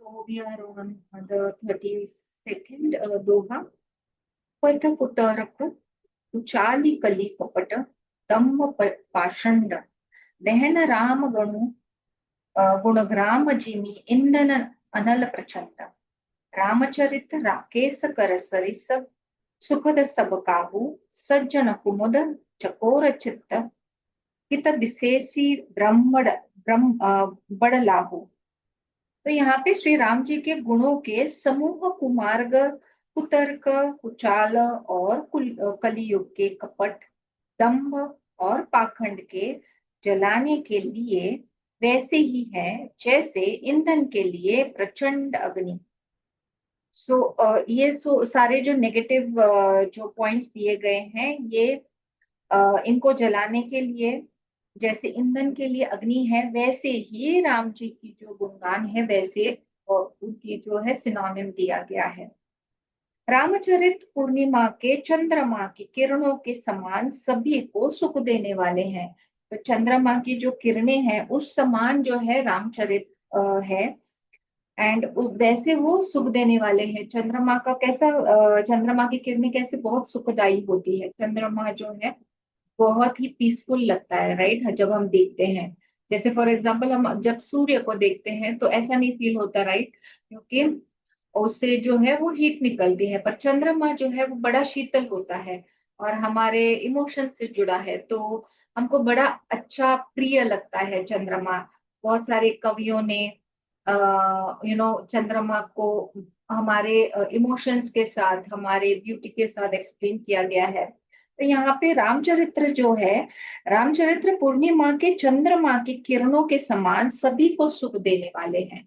So we are on the 32nd दोहा. पथ कुतरक कुचाली कली कपट दम्भ पाषंड दहन राम गणु गुणग्राम जिमी इंधन अनल प्रचंड रामचरित राकेश कर सरिस सुखद सब काहू सज्जन कुमुद चकोर चित्त हित विशेषी बड़लाहू. तो यहाँ पे श्री राम जी के गुणों के समूह कुमार्ग कुतर्क कुचाल और कलियुग के कपट दंभ और पाखंड के जलाने के लिए वैसे ही है जैसे ईंधन के लिए प्रचंड अग्नि. ये सारे जो नेगेटिव जो पॉइंट्स दिए गए हैं ये इनको जलाने के लिए जैसे ईंधन के लिए अग्नि है, वैसे ही राम जी की जो गुणगान है वैसे उनकी जो है सिनोनिम दिया गया है. रामचरित पूर्णिमा के चंद्रमा की किरणों के समान सभी को सुख देने वाले हैं. तो चंद्रमा की जो किरणें हैं उस समान जो है रामचरित है. एंड वैसे वो सुख देने वाले हैं. चंद्रमा का कैसा चंद्रमा की किरणें कैसे बहुत सुखदायी होती है. चंद्रमा जो है बहुत ही पीसफुल लगता है, राइट, जब हम देखते हैं. जैसे फॉर एग्जाम्पल हम जब सूर्य को देखते हैं तो ऐसा नहीं फील होता, राइट, क्योंकि उससे जो है वो हीट निकलती है. पर चंद्रमा जो है वो बड़ा शीतल होता है और हमारे इमोशन से जुड़ा है, तो हमको बड़ा अच्छा प्रिय लगता है चंद्रमा. बहुत सारे कवियों ने चंद्रमा को हमारे इमोशंस के साथ, हमारे ब्यूटी के साथ एक्सप्लेन किया गया है. तो यहाँ पे रामचरित्र जो है, रामचरित्र पूर्णिमा के चंद्रमा की किरणों के समान सभी को सुख देने वाले हैं.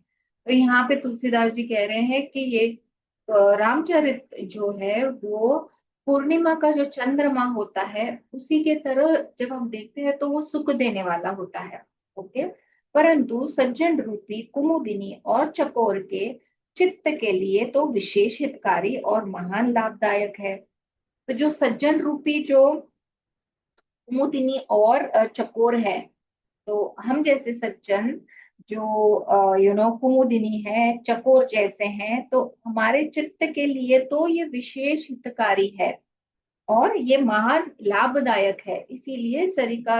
तो यहाँ पे तुलसीदास जी कह रहे हैं कि ये रामचरित जो है वो पूर्णिमा का जो चंद्रमा होता है उसी के तरह जब हम देखते हैं तो वो सुख देने वाला होता है. ओके. परंतु सज्जन रूपी कुमुदिनी और चकोर के चित्त के लिए तो विशेष हितकारी और महान लाभदायक है. तो जो सज्जन रूपी जो कुमुदिनी और चकोर है, तो हम जैसे सज्जन जो कुमुदिनी है, चकोर जैसे हैं, तो हमारे चित्त के लिए तो ये विशेष हितकारी है और ये महान लाभदायक है. इसीलिए सरिका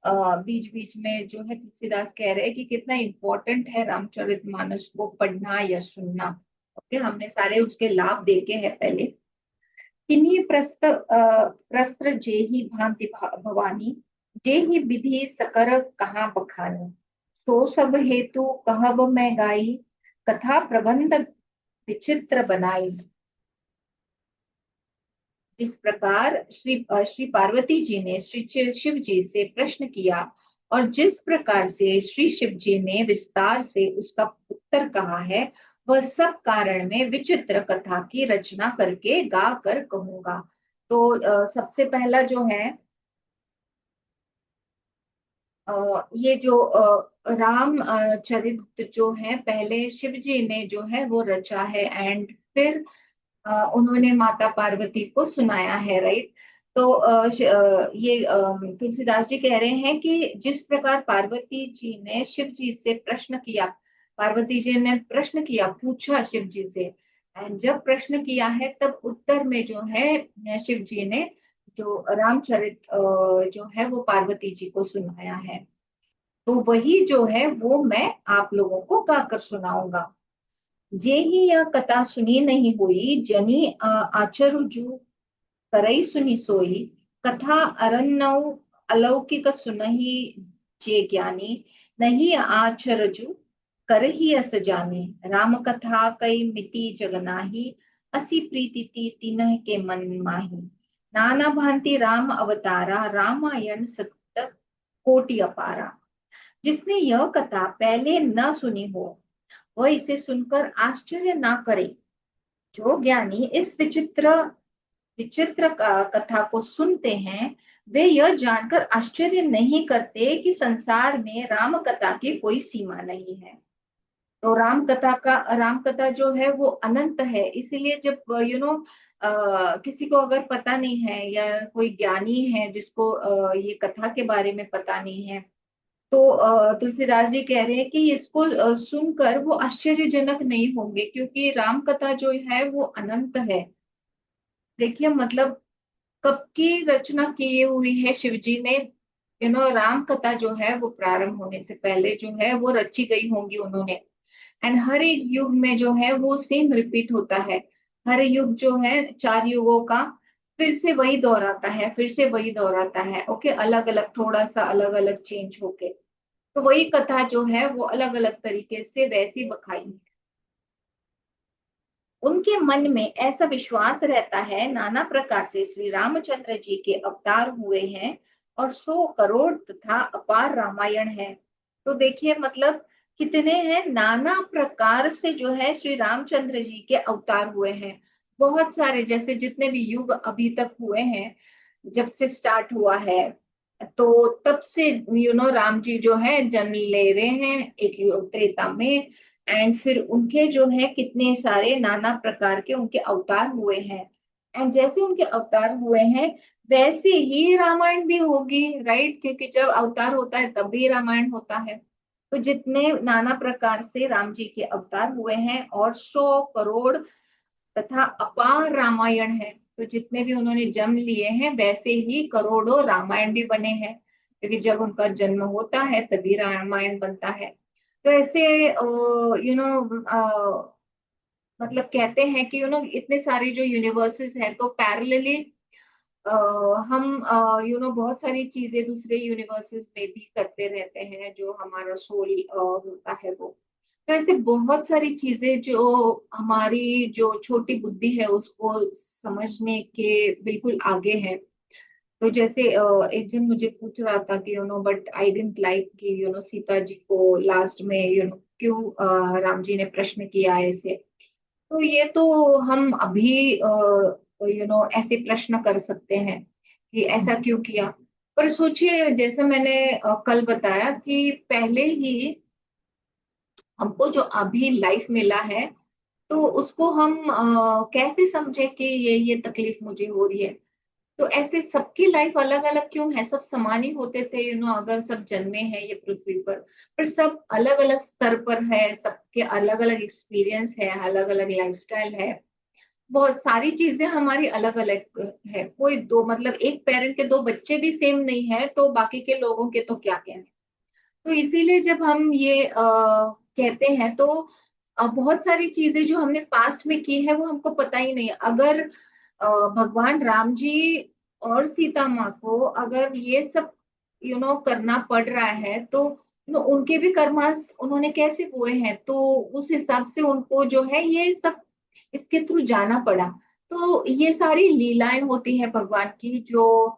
बीच बीच में जो है तुलसीदास कह रहे हैं कि कितना इम्पोर्टेंट है रामचरितमानस को पढ़ना या सुनना. ओके, हमने सारे उसके लाभ देखे हैं पहले. किन्हीं प्रस्त्र जेहि भांति भवानी जेहि विधि सकर कहाँ बखानी सो सब हेतु कहब मैं गाई कथा प्रबंध विचित्र बनाई. जिस प्रकार श्री पार्वती जी ने श्री शिव जी से प्रश्न किया और जिस प्रकार से श्री शिव जी ने विस्तार से उसका उत्तर कहा है, वह सब कारण में विचित्र कथा की रचना करके गा कर कहूंगा. तो सबसे पहला जो है ये जो राम चरित्र जो है पहले शिव जी ने जो है वो रचा है एंड फिर उन्होंने माता पार्वती को सुनाया है, राइट. तो ये तुलसीदास जी कह रहे हैं कि जिस प्रकार पार्वती जी ने शिव जी से प्रश्न किया, पार्वती जी ने प्रश्न किया, पूछा शिव जी से, एंड जब प्रश्न किया है तब उत्तर में जो है शिव जी ने जो रामचरित जो है वो पार्वती जी को सुनाया है. तो वही जो है वो मैं आप लोगों को गाकर सुनाऊंगा. जे ही यह कथा सुनी नहीं हुई जनी आचरुजु करई सुनी सोई कथा अरण्यौ अलौकिक सुनहि जे ज्ञानी नहीं आचरजु करहि अस जाने राम कथा कई मिति जगनाही असी प्रीति तिन्ह के मन माही नाना भांति राम अवतारा रामायण सत्य कोटि अपारा. जिसने यह कथा पहले न सुनी हो वह इसे सुनकर आश्चर्य ना करे. जो ज्ञानी इस विचित्र विचित्र कथा को सुनते हैं वे यह जानकर आश्चर्य नहीं करते कि संसार में राम कथा की कोई सीमा नहीं है. तो राम कथा जो है वो अनंत है. इसीलिए जब किसी को अगर पता नहीं है या कोई ज्ञानी है जिसको ये कथा के बारे में पता नहीं है, तो तुलसीदास जी कह रहे हैं कि इसको सुनकर वो आश्चर्यजनक नहीं होंगे, क्योंकि राम कथा जो है वो अनंत है। देखिए मतलब कब की रचना की हुई है शिव जी ने। राम कथा जो है वो प्रारंभ होने से पहले जो है वो रची गई होंगी उन्होंने। एंड हर एक युग में जो है वो सेम रिपीट होता है। हर युग जो है 4 युगों का फिर से वही दोहराता है, फिर से वही दोहराता है। ओके, अलग अलग, थोड़ा सा अलग अलग चेंज होके। तो वही कथा जो है वो अलग अलग तरीके से वैसी बखाई है। उनके मन में ऐसा विश्वास रहता है नाना प्रकार से श्री रामचंद्र जी के अवतार हुए हैं, और 100 करोड़ तथा अपार रामायण है। तो देखिए मतलब कितने हैं, नाना प्रकार से जो है श्री रामचंद्र जी के अवतार हुए हैं। बहुत सारे, जैसे जितने भी युग अभी तक हुए हैं, जब से स्टार्ट हुआ है, तो तब से राम जी जो है जन्म ले रहे हैं एक युग त्रेता में। एंड फिर उनके जो है कितने सारे नाना प्रकार के उनके अवतार हुए हैं। एंड जैसे उनके अवतार हुए हैं वैसे ही रामायण भी होगी, राइट? क्योंकि जब अवतार होता है तब भी रामायण होता है। तो जितने नाना प्रकार से राम जी के अवतार हुए हैं, और 100 करोड़ तथा अपार रामायण है। तो जितने भी उन्होंने जन्म लिए हैं वैसे ही करोड़ों रामायण भी बने हैं, क्योंकि जब उनका जन्म होता है तभी रामायण बनता है। तो ऐसे मतलब कहते हैं कि इतने सारे जो यूनिवर्सेस हैं, तो पैरेलली हम बहुत सारी चीजें दूसरे यूनिवर्सेस में भी करते रहते हैं, जो हमारा सोल होता है वो। तो ऐसे बहुत सारी चीजें जो हमारी जो छोटी बुद्धि है उसको समझने के बिल्कुल आगे है। तो जैसे एक जन मुझे पूछ रहा था कि बट आई डिडंट लाइक कि सीता जी को लास्ट में क्यों राम जी ने प्रश्न किया ऐसे। तो ये तो हम अभी ऐसे प्रश्न कर सकते हैं कि ऐसा क्यों किया। पर सोचिए, जैसे मैंने कल बताया कि पहले ही हमको जो अभी लाइफ मिला है, तो उसको हम कैसे समझे कि ये तकलीफ मुझे हो रही है। तो ऐसे सबकी लाइफ अलग अलग क्यों है? सब समान ही होते थे, अगर सब जन्मे हैं ये पृथ्वी पर सब अलग अलग स्तर पर है, सबके अलग अलग एक्सपीरियंस है, अलग अलग लाइफस्टाइल है। बहुत सारी चीजें हमारी अलग अलग है। कोई दो, मतलब एक पेरेंट के दो बच्चे भी सेम नहीं है, तो बाकी के लोगों के तो क्या कहने। तो इसीलिए जब हम ये कहते हैं, तो बहुत सारी चीजें जो हमने पास्ट में की है वो हमको पता ही नहीं। अगर भगवान राम जी और सीता माँ को अगर ये सब करना पड़ रहा है, तो उनके भी कर्मास उन्होंने कैसे बोए हैं, तो उस हिसाब से उनको जो है ये सब इसके थ्रू जाना पड़ा। तो ये सारी लीलाएं होती है भगवान की, जो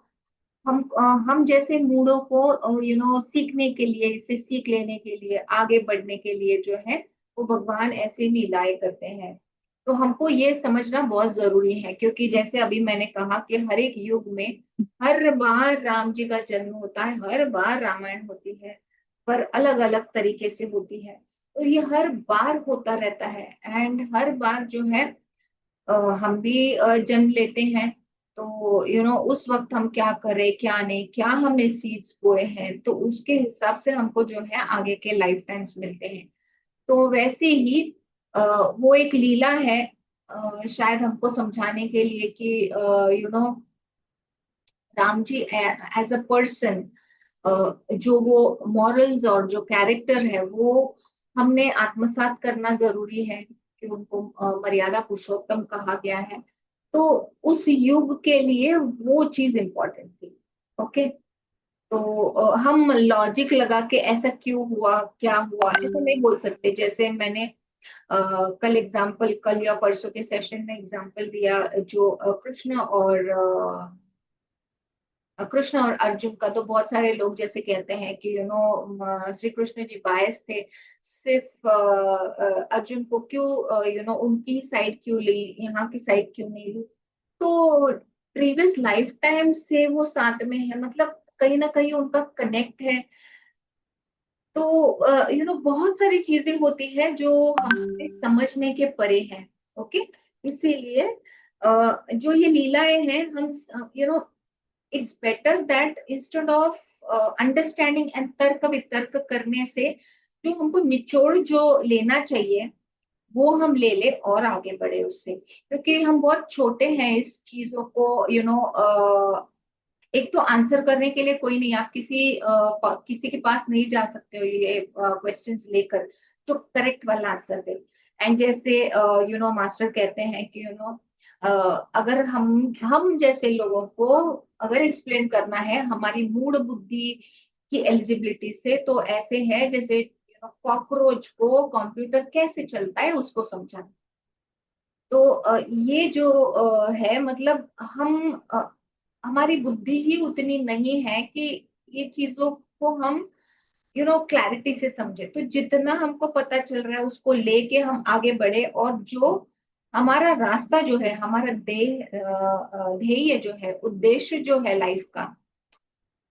हम जैसे मूढ़ों को सीखने के लिए, इससे सीख लेने के लिए, आगे बढ़ने के लिए जो है वो भगवान ऐसे लीलाएं करते हैं। तो हमको ये समझना बहुत जरूरी है, क्योंकि जैसे अभी मैंने कहा कि हर एक युग में हर बार राम जी का जन्म होता है, हर बार रामायण होती है, पर अलग अलग तरीके से होती है। तो ये हर बार होता रहता है। एंड हर बार जो है हम भी जन्म लेते हैं। तो उस वक्त हम क्या करें क्या नहीं, क्या हमने सीड्स बोए हैं, तो उसके हिसाब से हमको जो है आगे के लाइफ टाइम्स मिलते हैं। तो वैसे ही वो एक लीला है, शायद हमको समझाने के लिए कि Ram ji as a person, जो वो मॉरल्स और जो कैरेक्टर है वो हमने आत्मसात करना जरूरी है, कि उनको मर्यादा पुरुषोत्तम कहा गया है। तो उस युग के लिए वो चीज इंपॉर्टेंट थी। ओके। तो हम लॉजिक लगा के ऐसा क्यों हुआ, क्या हुआ, ऐसा नहीं बोल सकते। जैसे मैंने कल या परसों के सेशन में एग्जांपल दिया, जो कृष्ण और अर्जुन का। तो बहुत सारे लोग जैसे कहते हैं कि श्री कृष्ण जी बायस थे, सिर्फ अर्जुन को क्यों उनकी साइड क्यों ली, यहाँ की साइड क्यों नहीं ली। तो प्रीवियस लाइफ टाइम से वो साथ में है, मतलब कहीं ना कहीं उनका कनेक्ट है। तो बहुत सारी चीजें होती है जो हमारे समझने के परे हैं। ओके। इसीलिए जो ये लीलाएं हैं, हम it's better that instead of understanding and तर्क वितर्क करने से जो हमको निचोड़ जो लेना चाहिए वो हम ले ले और आगे बढ़े उससे, क्योंकि हम बहुत छोटे हैं इस चीजों को एक तो आंसर करने के लिए कोई नहीं, आप किसी के पास नहीं जा सकते हो ये क्वेश्चंस लेकर जो करेक्ट वाला आंसर दे। एंड जैसे मास्टर कहते हैं कि अगर हम जैसे लोगों को अगर एक्सप्लेन करना है हमारी मूड बुद्धि की एलिजिबिलिटी से, तो ऐसे है जैसे कॉकरोच को कंप्यूटर कैसे चलता है उसको समझाना। तो ये जो है मतलब हमारी बुद्धि ही उतनी नहीं है कि ये चीजों को हम क्लैरिटी से समझे। तो जितना हमको पता चल रहा है उसको लेके हम आगे बढ़े, और जो हमारा रास्ता जो है, हमारा ध्येय जो है, उद्देश्य जो है लाइफ का,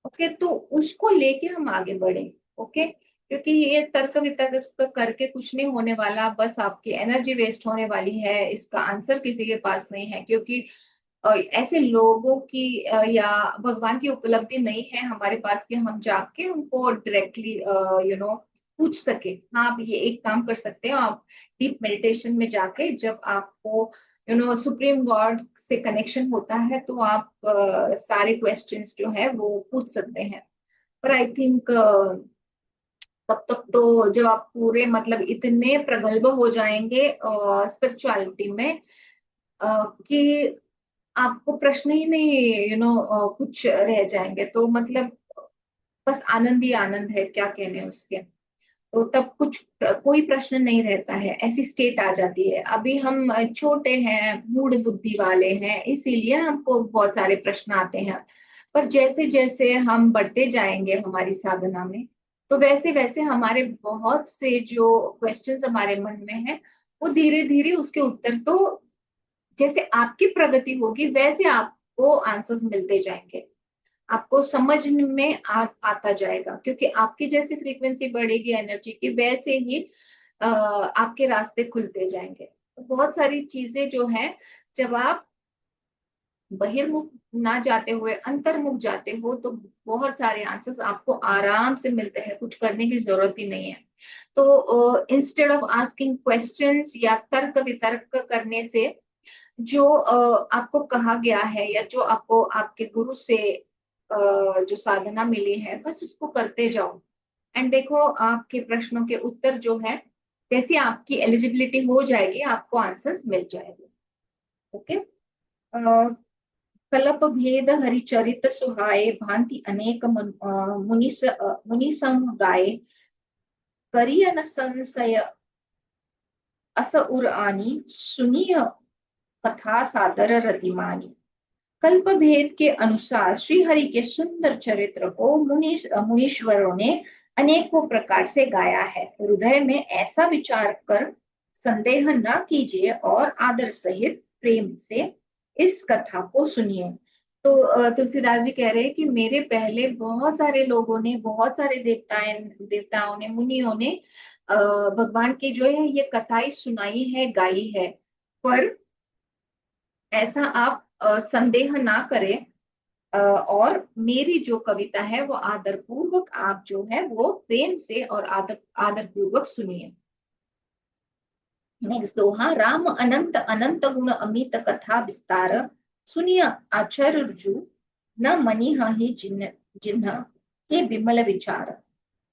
ओके, तो उसको लेके हम आगे बढ़े। ओके, क्योंकि ये तर्क वितर्क करके कुछ नहीं होने वाला, बस आपकी एनर्जी वेस्ट होने वाली है, इसका आंसर किसी के पास नहीं है, क्योंकि ऐसे लोगों की या भगवान की उपलब्धि नहीं है हमारे पास कि हम जाके उनको डायरेक्टली पूछ सके। हाँ, आप ये एक काम कर सकते हो, आप डीप मेडिटेशन में जाके जब आपको सुप्रीम गॉड से कनेक्शन होता है तो आप सारे क्वेश्चंस जो है वो पूछ सकते हैं। पर आई थिंक तब तक तो जब आप पूरे मतलब इतने प्रगल्भ हो जाएंगे स्पिरिचुअलिटी में कि आपको प्रश्न ही नहीं, कुछ रह जाएंगे, तो मतलब बस आनंद ही आनंद है, क्या कहने उसके। तो तब कुछ कोई प्रश्न नहीं रहता है, ऐसी स्टेट आ जाती है। अभी हम छोटे हैं, मूड बुद्धि वाले हैं, इसीलिए हमको बहुत सारे प्रश्न आते हैं। पर जैसे जैसे हम बढ़ते जाएंगे हमारी साधना में, तो वैसे वैसे हमारे बहुत से जो क्वेश्चंस हमारे मन में है, वो धीरे धीरे उसके उत्तर तो जैसे आपकी प्रगति होगी वैसे आपको आंसर्स मिलते जाएंगे, आपको समझ में आता जाएगा, क्योंकि आपकी जैसी फ्रीक्वेंसी बढ़ेगी एनर्जी की, वैसे ही आपके रास्ते खुलते जाएंगे। तो बहुत सारी चीजें जो है, जब आप बहिर्मुख ना जाते हुए अंतर्मुख जाते हो, तो बहुत सारे आंसर्स आपको आराम से मिलते हैं, कुछ करने की जरूरत ही नहीं है। तो इंस्टेड ऑफ आस्किंग क्वेश्चंस या तर्क वितर्क करने से, जो आपको कहा गया है या जो आपको आपके गुरु से जो साधना मिली है, बस उसको करते जाओ। एंड देखो आपके प्रश्नों के उत्तर जो है, जैसी आपकी एलिजिबिलिटी हो जाएगी आपको आंसर्स मिल जाएंगे। ओके। कल्प भेद हरिचरित सुहाए, भांति अनेक मुनि सम गाए, करिय न संशय अस उर आनी, सुनिय कथा सादर रतिमानी। कल्प भेद के अनुसार श्री हरि के सुंदर चरित्र को मुनीश्वरों ने अनेकों प्रकार से गाया है। हृदय में ऐसा विचार कर संदेह न कीजिए और आदर सहित प्रेम से इस कथा को सुनिए। तो तुलसीदास जी कह रहे हैं कि मेरे पहले बहुत सारे लोगों ने, बहुत सारे देवताओं ने, मुनियों ने भगवान की जो है ये कथाएं सुनाई है, गाई है। पर ऐसा आप संदेह ना करें, और मेरी जो कविता है वो आदर पूर्वक आप जो है वो प्रेम से और आदर पूर्वक सुनिए। नेक्स्ट दोहा। राम अनंत अनंत गुण अमित कथा विस्तार, सुनिय आचार्यजु न मनिह ही जिन्ह के विमल विचार।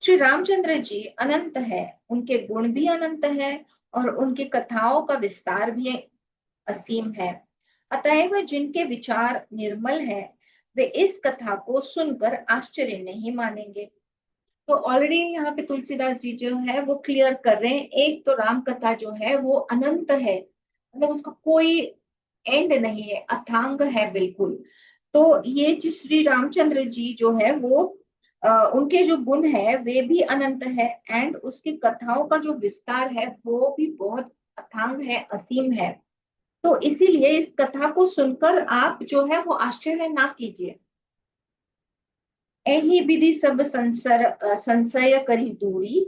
श्री रामचंद्र जी अनंत है, उनके गुण भी अनंत है और उनकी कथाओं का विस्तार भी असीम है। अतएव जिनके विचार निर्मल है वे इस कथा को सुनकर आश्चर्य नहीं मानेंगे। तो ऑलरेडी यहाँ पे तुलसीदास जी जो है वो क्लियर कर रहे हैं, एक तो राम कथा जो है वो अनंत है, मतलब उसका कोई एंड नहीं है, अथांग है बिल्कुल। तो ये जो श्री रामचंद्र जी जो है वो उनके जो गुण है वे भी अनंत है, एंड उसकी कथाओं का जो विस्तार है वो भी बहुत अथांग है, असीम है। तो इसीलिए इस कथा को सुनकर आप जो है वो आश्चर्य ना कीजिए। एहि विधि सब संशय करी दूरी,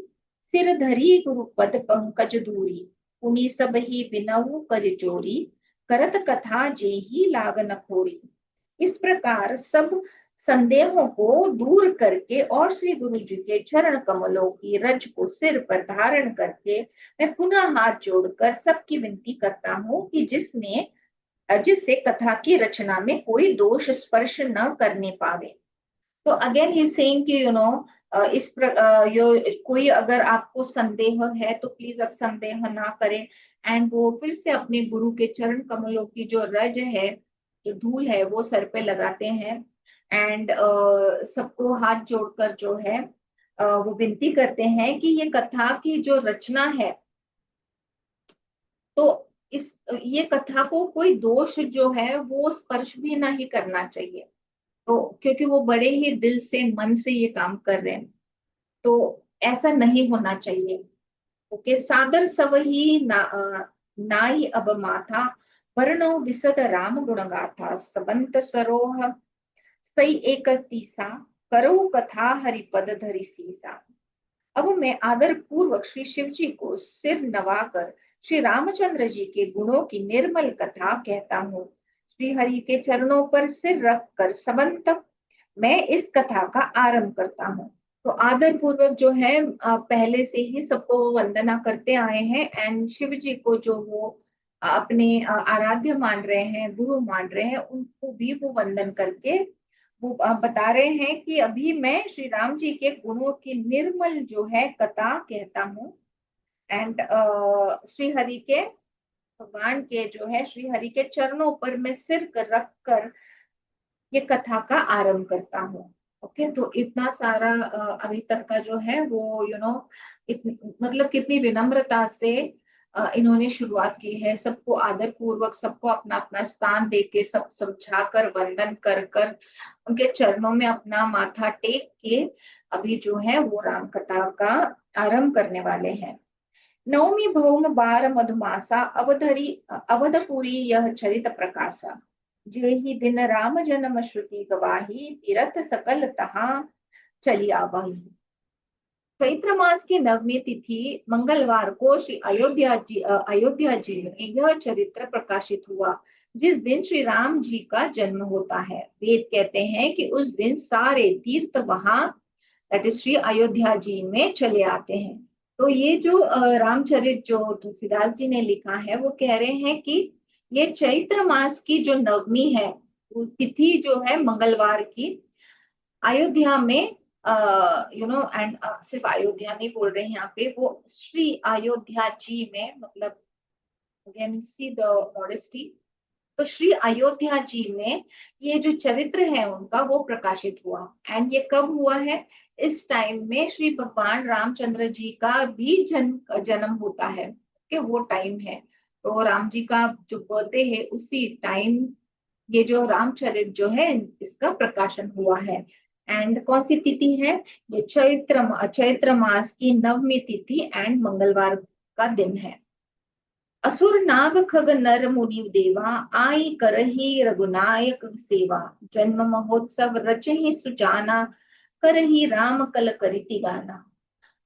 सिर धरी गुरु पद पंकज दूरी। पुनि सब ही बिनऊ कर जोरी, करत कथा जेहि लाग न खोरी। इस प्रकार सब संदेहों को दूर करके और श्री गुरु जी के चरण कमलों की रज को सिर पर धारण करके मैं पुनः हाथ जोड़कर सबकी विनती करता हूँ कि जिससे कथा की रचना में कोई दोष स्पर्श न करने पावे। तो अगेन ही सेइंग कि यो कोई अगर आपको संदेह है तो प्लीज अब संदेह ना करें। एंड वो फिर से अपने गुरु के चरण कमलों की जो रज है, जो धूल है, वो सर पे लगाते हैं। एंड सबको हाथ जोड़कर जो है वो विनती करते हैं कि ये कथा की जो रचना है, तो इस ये कथा को कोई दोष जो है वो स्पर्श भी नहीं करना चाहिए। तो क्योंकि वो बड़े ही दिल से मन से ये काम कर रहे हैं, तो ऐसा नहीं होना चाहिए। ओके, सादर सवही नाई अब माथा, वर्णो विसद राम गुण गाथा, सबंत सरोह सई एक तीसा, करो कथा हरिपद धरि सीसा। अब मैं आदर पूर्वक श्री शिव जी को सिर नवाकर श्री रामचंद्र जी के गुणों की निर्मल कथा कहता हूँ। श्री हरि के चरणों पर सिर रखकर सबंतक मैं इस कथा का आरंभ करता हूँ। तो आदर पूर्वक जो है पहले से ही सबको वो वंदना करते आए हैं। एंड शिव जी को जो वो अपने आराध्य मान रहे हैं, गुरु मान रहे हैं, उनको भी वो वंदन करके वो बता रहे हैं कि अभी मैं श्री राम जी के गुणों की निर्मल जो है कथा कहता हूँ। एंड श्री हरि के भगवान के जो है श्री हरि के चरणों पर मैं सिर कर रख कर ये कथा का आरंभ करता हूँ। ओके, तो इतना सारा अभी तक का जो है वो मतलब कितनी विनम्रता से इन्होंने शुरुआत की है। सबको आदर पूर्वक, सबको अपना अपना स्थान देके, सब समझा कर, वंदन कर कर, उनके चरणों में अपना माथा टेक के अभी जो है वो राम कथा का आरंभ करने वाले हैं। नवमी भौम बार मधुमासा, अवधपुरी यह चरित प्रकाशा, जे ही दिन राम जन्म श्रुति गवाही, तीरथ सकल तहा चली आवाही। चैत्र मास की नवमी तिथि मंगलवार को श्री अयोध्या जी में यह चरित्र प्रकाशित हुआ, जिस दिन श्री राम जी का जन्म होता है। वेद कहते हैं कि उस दिन सारे तीर्थ वहां, दैट इज श्री अयोध्या जी में चले आते हैं। तो ये जो रामचरित जो तुलसीदास जी ने लिखा है, वो कह रहे हैं कि ये चैत्र मास की जो नवमी है, वो तिथि जो है मंगलवार की, अयोध्या में एंड सिर्फ अयोध्या नहीं बोल रहे हैं यहाँ पे, वो श्री अयोध्या जी में, मतलब अगेन सी द मॉडेस्टी। तो श्री अयोध्या जी में ये जो चरित्र है उनका वो प्रकाशित हुआ। एंड ये कब हुआ है? इस टाइम में श्री भगवान रामचंद्र जी का भी जन्म होता है कि वो टाइम है। तो राम जी का जो बर्थडे है उसी टाइम ये जो रामचरित जो है इसका प्रकाशन हुआ है। एंड कौन सी तिथि है? ये चैत्र मास की नवमी तिथि एंड मंगलवार का दिन है। असुर नाग खग नर मुनि देवा, आई करही रघुनायक सेवा, जन्म महोत्सव रचहि सुजाना, करही राम कल करिति गाना।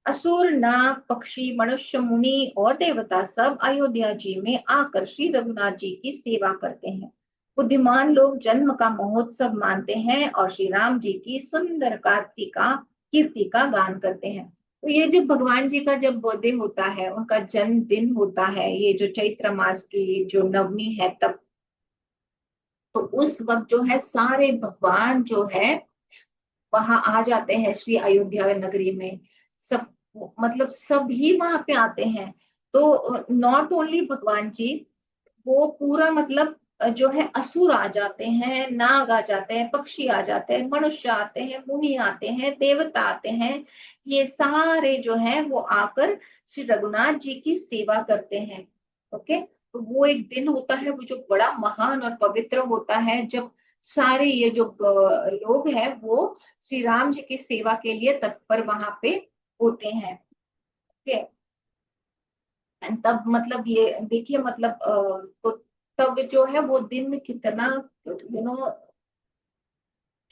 असुर नाग पक्षी मनुष्य मुनि और देवता सब अयोध्या जी में आकर श्री रघुनाथ जी की सेवा करते हैं। बुद्धिमान लोग जन्म का महोत्सव मानते हैं और श्री राम जी की सुंदर कीर्ति का गान करते हैं। तो ये जब भगवान जी का जब बर्थडे होता है, उनका जन्मदिन होता है, ये जो चैत्र मास की जो नवमी है तब, तो उस वक्त जो है सारे भगवान जो है वहां आ जाते हैं श्री अयोध्या नगरी में। सब, मतलब सभी वहां पे आते हैं। तो नॉट ओनली भगवान जी, वो पूरा मतलब जो है असुर आ जाते हैं, नाग आ जाते हैं, पक्षी आ जाते हैं, मनुष्य आते हैं, मुनि आते हैं, देवता आते हैं। ये सारे जो है वो आकर श्री रघुनाथ जी की सेवा करते हैं। ओके, तो वो एक दिन होता है वो जो बड़ा महान और पवित्र होता है, जब सारे ये जो लोग हैं वो श्री राम जी की सेवा के लिए तत्पर वहां पे होते हैं। ओके, तब मतलब ये देखिए, मतलब तो तब जो है वो दिन कितना, नो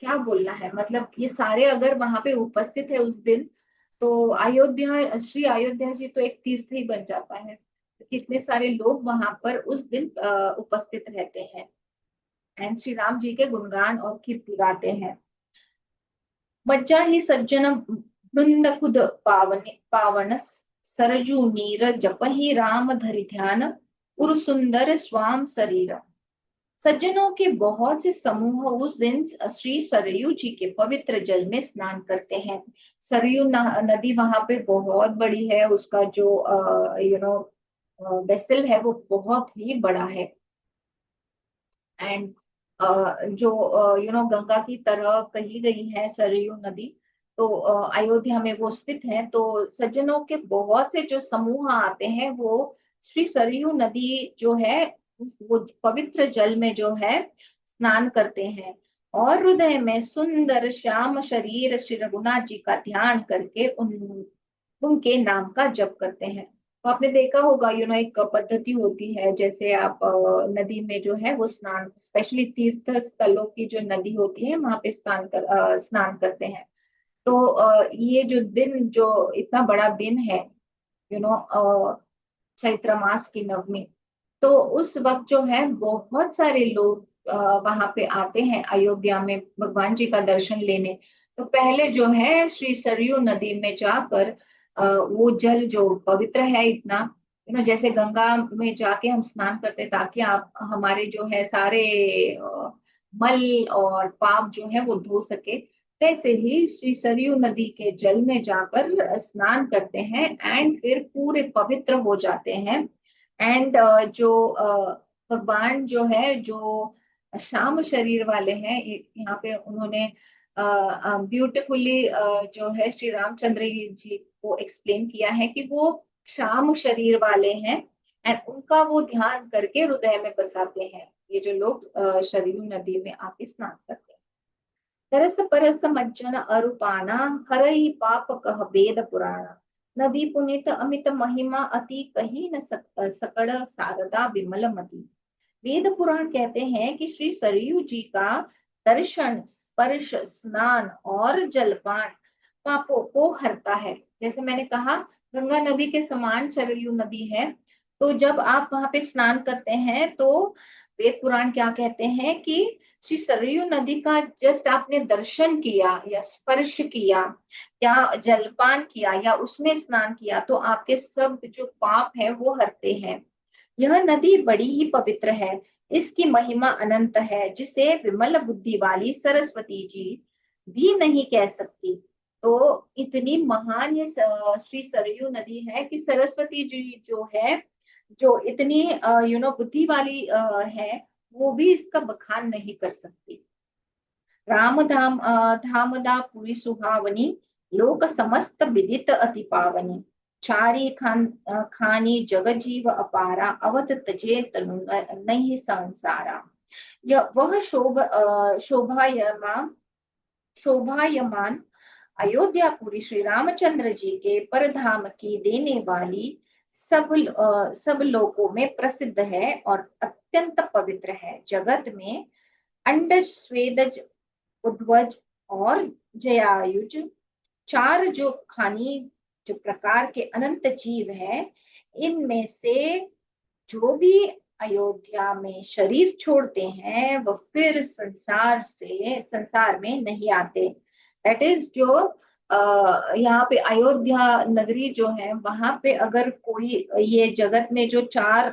क्या बोलना है, मतलब ये सारे अगर वहां पे उपस्थित है उस दिन, तो श्री अयोध्या जी तो एक तीर्थ ही बन जाता है। तो कितने सारे लोग वहां पर उस दिन उपस्थित रहते हैं एंड श्री राम जी के गुणगान और कीर्ति गाते हैं। मज्जा ही सज्जन वृंद खुद पावन पावन, सरजू नीर जपहि राम धरि ध्यान, उर सुंदर स्वाम शरीर। सज्जनों के बहुत से समूह उस दिन श्री सरयू जी के पवित्र जल में स्नान करते हैं। सरयू नदी वहां पे बहुत बड़ी है, उसका जो वेसल है वो बहुत ही बड़ा है। एंड जो गंगा की तरह कही गई है सरयू नदी, तो अयोध्या में वो स्थित है। तो सज्जनों के बहुत से जो समूह आते हैं वो श्री सरयू नदी जो है वो पवित्र जल में जो है स्नान करते हैं, और हृदय में सुंदर श्याम शरीर श्री रघुनाथ जी का ध्यान करके उनके नाम का जप करते हैं। तो आपने देखा होगा एक पद्धति होती है, जैसे आप नदी में जो है वो स्नान, स्पेशली तीर्थ स्थलों की जो नदी होती है वहां पे स्नान करते हैं। तो ये जो दिन, जो इतना बड़ा दिन है, यू नो चैत्र मास की नवमी, तो उस वक्त जो है बहुत सारे लोग वहां पे आते हैं अयोध्या में भगवान जी का दर्शन लेने। तो पहले जो है श्री सरयू नदी में जाकर वो जल जो पवित्र है इतना, जैसे गंगा में जाके हम स्नान करते हैं ताकि आप हमारे जो है सारे मल और पाप जो है वो धो सके, वैसे ही श्री सरयू नदी के जल में जाकर स्नान करते हैं एंड फिर पूरे पवित्र हो जाते हैं। एंड जो भगवान जो है, जो श्याम शरीर वाले हैं, यहाँ पे उन्होंने ब्यूटिफुली जो है श्री रामचंद्र जी को एक्सप्लेन किया है कि वो श्याम शरीर वाले हैं, एंड उनका वो ध्यान करके हृदय में बसाते हैं ये जो लोग सरयू नदी में आके स्नान करते हैं। तरस परस मज्जन अरूपाना, हरहि पाप कह वेद पुराण, नदी पुनीत अमित महिमा अति कही न सकड़, सारदा विमल मति। वेद पुराण कहते हैं कि श्री सरयू जी का दर्शन, स्पर्श, स्नान और जलपान पापों को हरता है। जैसे मैंने कहा, गंगा नदी के समान सरयू नदी है। तो जब आप वहां पे स्नान करते हैं तो वेद पुराण क्या कहते हैं कि श्री सरयू नदी का जस्ट आपने दर्शन किया या स्पर्श किया या जलपान किया या उसमें स्नान किया तो आपके सब जो पाप है वो हरते हैं। यह नदी बड़ी ही पवित्र है, इसकी महिमा अनंत है, जिसे विमल बुद्धि वाली सरस्वती जी भी नहीं कह सकती। तो इतनी महान ये श्री सरयू नदी है कि सरस्वती जी जो है, जो इतनी बुद्धि वाली है, वो भी इसका बखान नहीं कर सकती। राम धाम धामदा पुरी सुहावनी, लोक समस्त विदित अति पावनी, चारी खानी जग जीव अपारा, अवत तजे तनु नहीं संसारा। यह वह शोभायमान अयोध्यापुरी श्री रामचंद्र जी के परधाम की देने वाली सब लोकों में प्रसिद्ध है और अत्यंत पवित्र है। जगत में अंडज, स्वेदज, उद्वज और जयायुज, चार जो खानी, जो प्रकार के अनंत जीव है, इनमें से जो भी अयोध्या में शरीर छोड़ते हैं वह फिर संसार में नहीं आते। दैट इज जो यहाँ पे अयोध्या नगरी जो है वहां पे अगर कोई, ये जगत में जो चार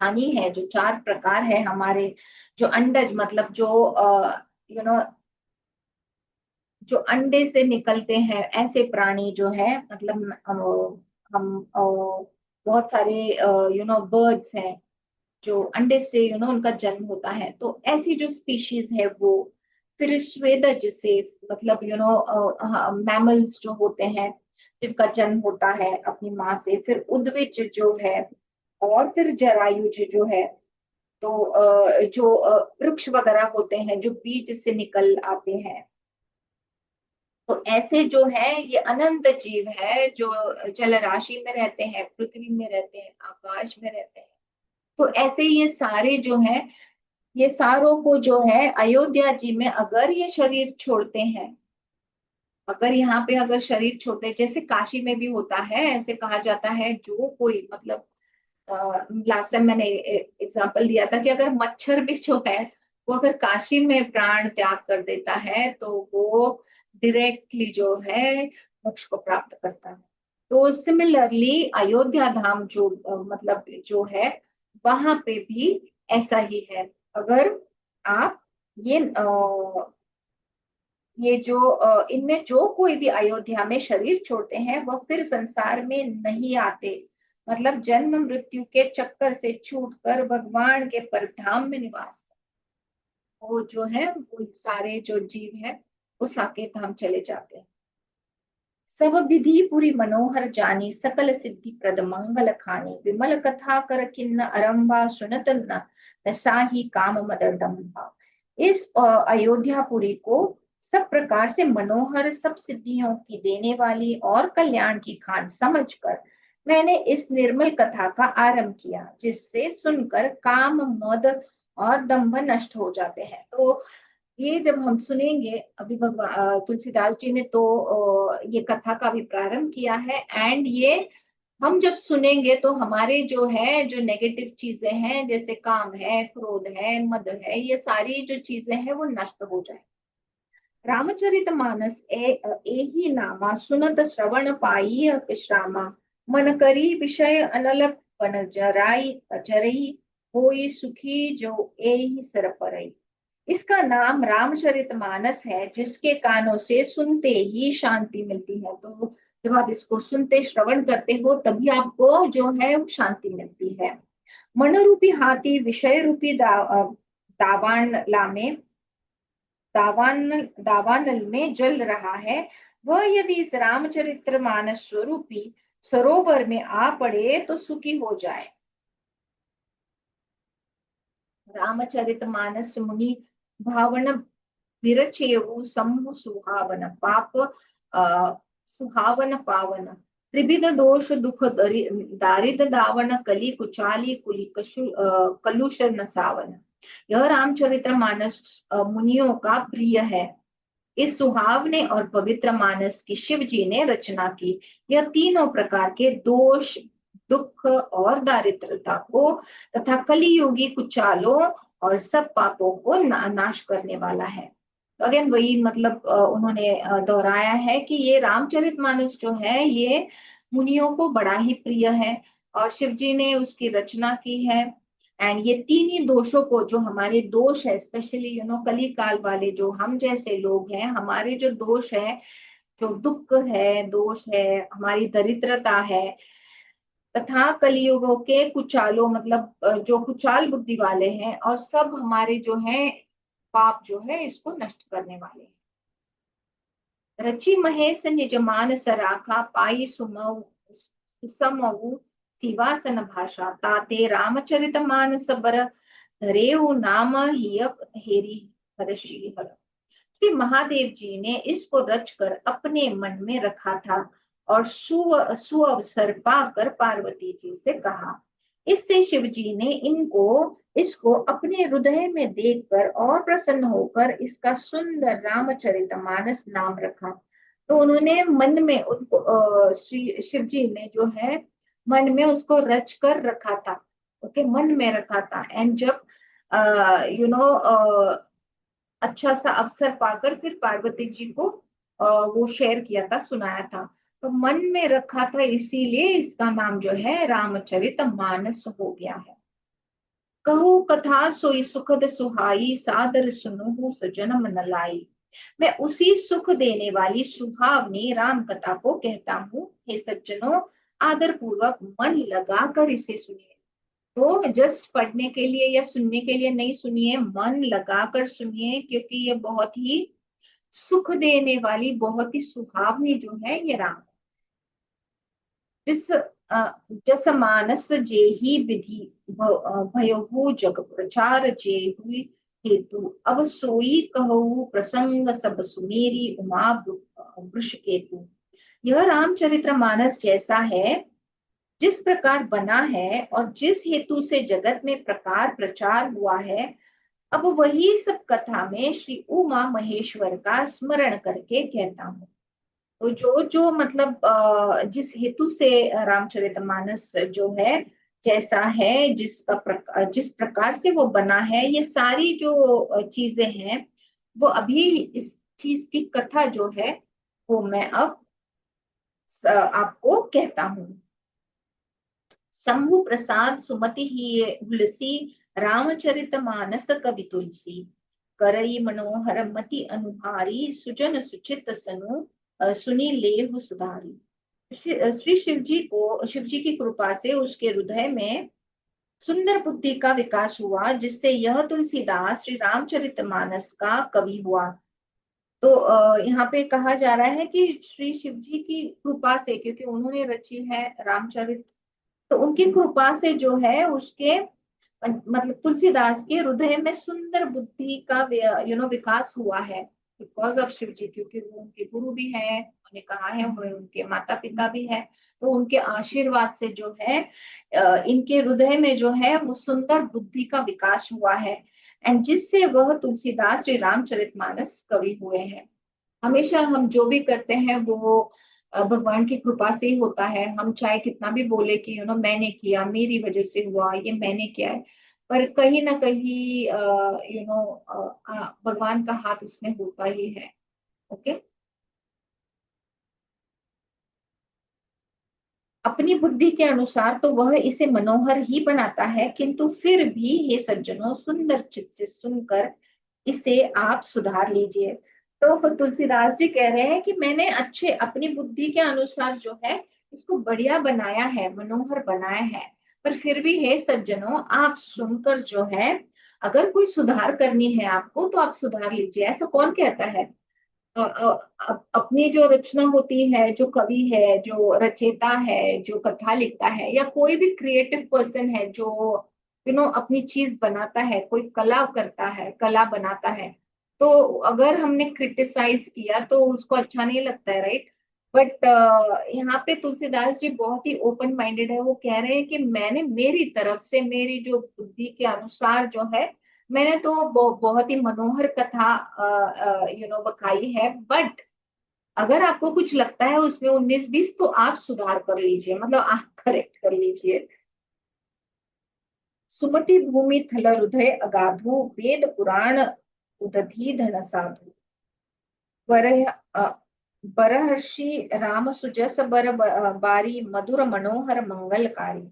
हानि है, जो चार प्रकार है हमारे, जो अंडज मतलब जो यू नो जो अंडे से निकलते हैं ऐसे प्राणी जो है, मतलब हम बहुत सारे बर्ड्स हैं जो अंडे से उनका जन्म होता है, तो ऐसी जो स्पीशीज है वो। फिर स्वेदज से मतलब मैमल्स जो होते हैं जिनका जन्म होता है अपनी माँ से। फिर उद्विज जो है, और फिर जरायुज जो है। तो जो वृक्ष वगैरह होते हैं जो बीज से निकल आते हैं। तो ऐसे जो है ये अनंत जीव है जो जल राशि में रहते हैं, पृथ्वी में रहते हैं, आकाश में रहते हैं। तो ऐसे ये सारे जो है, ये सारों को जो है अयोध्या जी में अगर ये शरीर छोड़ते हैं, अगर यहाँ पे अगर शरीर छोड़ते हैं, जैसे काशी में भी होता है, ऐसे कहा जाता है जो कोई मतलब लास्ट टाइम मैंने एग्जांपल दिया था कि अगर मच्छर भी जो है वो अगर काशी में प्राण त्याग कर देता है तो वो डायरेक्टली जो है मोक्ष को प्राप्त करता है। तो सिमिलरली अयोध्या धाम जो मतलब जो है वहां पे भी ऐसा ही है। अगर आप ये ये जो इनमें जो कोई भी अयोध्या में शरीर छोड़ते हैं वह फिर संसार में नहीं आते, मतलब जन्म मृत्यु के चक्कर से छूटकर भगवान के परधाम में निवास करते। वो जो है वो सारे जो जीव है वो साकेत धाम चले जाते हैं। सब विधि पूरी मनोहर जानी सकल सिद्धि प्रद मंगल खानी विमल कथा कर किन्न अरंभा सुनत न साही काम मद दम्भा। इस अयोध्यापुरी को सब प्रकार से मनोहर सब सिद्धियों की देने वाली और कल्याण की खान समझकर मैंने इस निर्मल कथा का आरंभ किया, जिससे सुनकर काम मद और दंभ नष्ट हो जाते हैं। तो ये जब हम सुनेंगे, अभी भगवान तुलसीदास जी ने तो ये कथा का भी प्रारंभ किया है, एंड ये हम जब सुनेंगे तो हमारे जो है जो नेगेटिव चीजें हैं जैसे काम है, क्रोध है, मद है, ये सारी जो चीजें हैं वो नष्ट हो जाए। रामचरित मानस एहि नामा सुनत श्रवण पाई विश्रामा मन करी विषय अनल पन जराई जरई होई सुखी जो एहि सर परई। इसका नाम रामचरितमानस है, जिसके कानों से सुनते ही शांति मिलती है। तो जब आप इसको सुनते श्रवण करते हो तभी आपको जो है वो शांति मिलती है। मन रूपी हाथी विषय रूपी दावानला में दावानल में जल रहा है, वह यदि इस रामचरित्र मानस स्वरूपी सरोवर में आ पड़े तो सुखी हो जाए। रामचरित मानस मुनि भावन विरचेयु समूह सुहावन पाप सुहावन पावन त्रिविध दोष दुख दारिद दावन कली कुचाली कुली कलुष नसावन। यह रामचरित्र मानस मुनियों का प्रिय है। इस सुहावने और पवित्र मानस की शिव जी ने रचना की। यह तीनों प्रकार के दोष, दुख और दारिद्रता को तथा कलियुगी कुचालों और सब पापों को नाश करने वाला है। तो अगेन वही मतलब उन्होंने दोहराया है कि ये रामचरितमानस जो है ये मुनियों को बड़ा ही प्रिय है और शिव जी ने उसकी रचना की है। एंड ये तीन ही दोषों को, जो हमारे दोष है स्पेशली कली काल वाले जो हम जैसे लोग हैं, हमारे जो दोष है, जो दुख है, दोष है, हमारी दरिद्रता है तथा कलियुगों के कुचालों मतलब जो कुचाल बुद्धि वाले हैं और सब हमारे जो है पाप जो है इसको नष्ट करने वाले हैं। रचि महेश निज मान सराखा पाई सुसमऊ सिवासन भाषा ताते रामचरित मानस बर धरेऊ नाम हिय हेरी हर श्री हर। श्री महादेव जी ने इसको रचकर अपने मन में रखा था और सुअवसर पाकर पार्वती जी से कहा। इससे शिव जी ने इसको अपने हृदय में देखकर और प्रसन्न होकर इसका सुंदर रामचरितमानस नाम रखा। तो उन्होंने मन में उनको श्री शिव जी ने जो है मन में उसको रच कर रखा था। ओके, मन में रखा था। एंड जब यू नो अच्छा सा अवसर पाकर फिर पार्वती जी को वो शेयर किया था, सुनाया था। तो मन में रखा था, इसीलिए इसका नाम जो है रामचरित मानस हो गया है। कहूँ कथा सोई सुखद सुहाई सादर सुनो सजन मन लाई। मैं उसी सुख देने वाली सुहावनी राम कथा को कहता हूँ, हे सज्जनों आदर पूर्वक मन लगाकर इसे सुनिए। तो जस्ट पढ़ने के लिए या सुनने के लिए नहीं सुनिए, मन लगाकर सुनिए, क्योंकि ये बहुत ही सुख देने वाली, बहुत ही सुहावनी जो है ये राम। जिस जस मानस जेहि विधि भयहु जग प्रचार जेहि हेतु अब सोई कहु प्रसंग सब सुमेरी उमा वृष केतु। यह रामचरित्र मानस जैसा है, जिस प्रकार बना है और जिस हेतु से जगत में प्रकार प्रचार हुआ है, अब वही सब कथा में श्री उमा महेश्वर का स्मरण करके कहता हूँ। तो जो जो मतलब जिस हेतु से रामचरितमानस जो है जैसा है, जिस प्रकार से वो बना है, ये सारी जो चीजें हैं, वो अभी इस चीज की कथा जो है वो मैं अब आपको कहता हूँ। शंभु प्रसाद सुमति ही हुलसी, रामचरित मानस कवि तुलसी। करई मनोहर मति अनुहारी, सुजन सुचित सनु सुनी लेहु सुधारी। श्री शिव जी की कृपा से उसके हृदय में सुंदर बुद्धि का विकास हुआ, जिससे यह तुलसीदास श्री रामचरितमानस का कवि हुआ। तो यहाँ पे कहा जा रहा है कि श्री शिव जी की कृपा से, क्योंकि उन्होंने रची है रामचरित, तो उनकी कृपा से जो है उसके मतलब तुलसीदास के हृदय में सुंदर बुद्धि का विकास हुआ है, बिकॉज ऑफ शिव जी, क्योंकि वो उनके गुरु भी हैं, उन्होंने कहा है, वो उनके माता पिता भी हैं। तो उनके आशीर्वाद से जो है इनके हृदय में जो है वो सुंदर बुद्धि का विकास हुआ है, एंड जिससे वह तुलसीदास श्री रामचरितमानस कवि हुए हैं। हमेशा हम जो भी करते हैं वो भगवान की कृपा से ही होता है। हम चाहे कितना भी बोले कि मैंने किया, मेरी वजह से हुआ, ये मैंने किया है, पर कहीं ना कहीं भगवान का हाथ उसमें होता ही है। ओके। अपनी बुद्धि के अनुसार तो वह इसे मनोहर ही बनाता है, किंतु फिर भी हे सज्जनों, सुंदर चित्त से सुनकर इसे आप सुधार लीजिए। तो तुलसीदास जी कह रहे हैं कि मैंने अच्छे अपनी बुद्धि के अनुसार जो है इसको बढ़िया बनाया है, मनोहर बनाया है, पर फिर भी हे सज्जनों, आप सुनकर जो है, अगर कोई सुधार करनी है आपको तो आप सुधार लीजिए। ऐसा कौन कहता है? अपनी जो रचना होती है, जो कवि है, जो रचेता है, जो कथा लिखता है, या कोई भी क्रिएटिव पर्सन है जो अपनी चीज बनाता है, कोई कला करता है, कला बनाता है, तो अगर हमने क्रिटिसाइज किया तो उसको अच्छा नहीं लगता है, राइट? बट यहाँ पे तुलसीदास जी बहुत ही ओपन माइंडेड है। वो कह रहे हैं कि मैंने मेरी तरफ से, मेरी जो बुद्धि के अनुसार जो है, मैंने तो बहुत ही मनोहर कथा बकाई है। बट अगर आपको कुछ लगता है उसमें 19-20, तो आप सुधार कर लीजिए, मतलब आप करेक्ट कर लीजिए। सुमति भूमि थल हृदय अगाधु, वेद पुराण उदधि धन साधु। बरह बरहर्षि राम सुजस बारी, मधुर मनोहर मंगलकारी।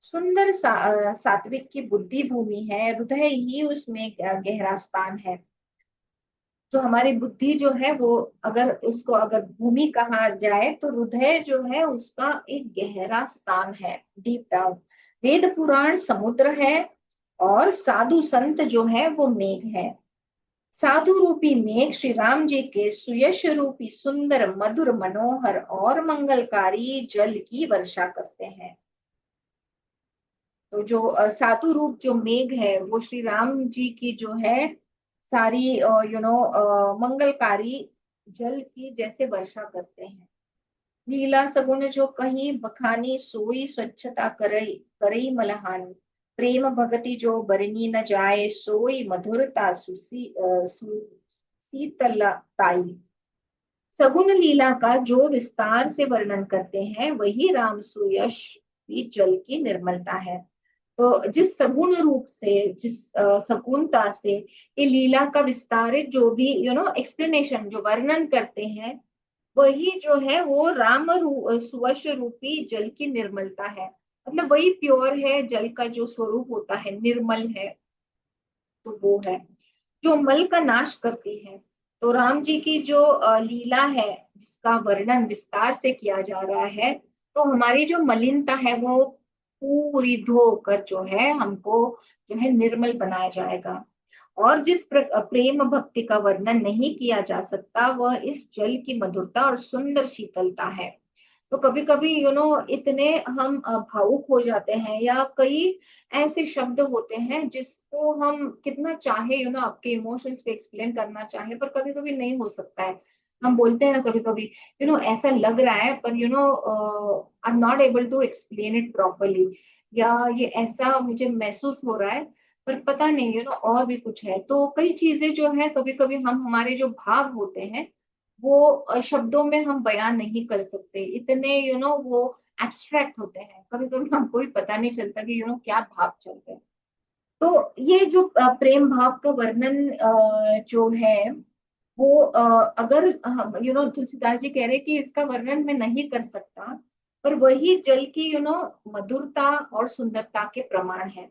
सुंदर सात्विक की बुद्धि भूमि है, हृदय ही उसमें गहरा स्थान है। जो हमारी बुद्धि जो है वो, अगर उसको अगर भूमि कहा जाए तो हृदय जो है उसका एक गहरा स्थान है, डीप डाउन। वेद पुराण समुद्र है, और साधु संत जो है वो मेघ है। साधु रूपी मेघ श्री राम जी के सुयश रूपी सुंदर मधुर मनोहर और मंगलकारी जल की वर्षा करते हैं। तो जो सातु रूप जो मेघ है वो श्री राम जी की जो है सारी मंगलकारी जल की जैसे वर्षा करते हैं। लीला सगुन जो कहीं बखानी, सोई स्वच्छता करई करई मलहानी। प्रेम भगति जो बरनी न जाए, सोई मधुरता शीतलताई। सगुन लीला का जो विस्तार से वर्णन करते हैं, वही राम सुयश की जल की निर्मलता है। तो जिस सगुण रूप से, जिस सगुणता से ये लीला का विस्तारित जो भी एक्सप्लेनेशन, जो वर्णन करते हैं, वही जो है वो सुवश रूपी जल की निर्मलता है। मतलब वही प्योर है, जल का जो स्वरूप होता है निर्मल है, तो वो है जो मल का नाश करती है। तो राम जी की जो लीला है, जिसका वर्णन विस्तार से किया जा रहा है, तो हमारी जो मलिनता है वो पूरी धोकर जो है हमको जो है निर्मल बनाया जाएगा। और जिस प्रेम भक्ति का वर्णन नहीं किया जा सकता, वह इस जल की मधुरता और सुंदर शीतलता है। तो कभी कभी इतने हम भावुक हो जाते हैं, या कई ऐसे शब्द होते हैं जिसको हम कितना चाहे आपके इमोशंस पे एक्सप्लेन करना चाहे, पर कभी कभी नहीं हो सकता है। हम बोलते हैं ना कभी कभी, ऐसा लग रहा है, पर I am not able to explain it properly, या ये ऐसा मुझे महसूस हो रहा है, पर पता नहीं और भी कुछ है। तो कई चीजें जो है, कभी कभी हम, हमारे जो भाव होते हैं वो शब्दों में हम बयान नहीं कर सकते, इतने वो एब्स्ट्रैक्ट होते हैं, कभी कभी हमको भी पता नहीं चलता कि क्या भाव चल रहे हैं। तो ये जो प्रेम भाव का वर्णन जो है वो अगर हम तुलसीदास जी कह रहे हैं कि इसका वर्णन मैं नहीं कर सकता, पर वही जल की मधुरता और सुंदरता के प्रमाण है।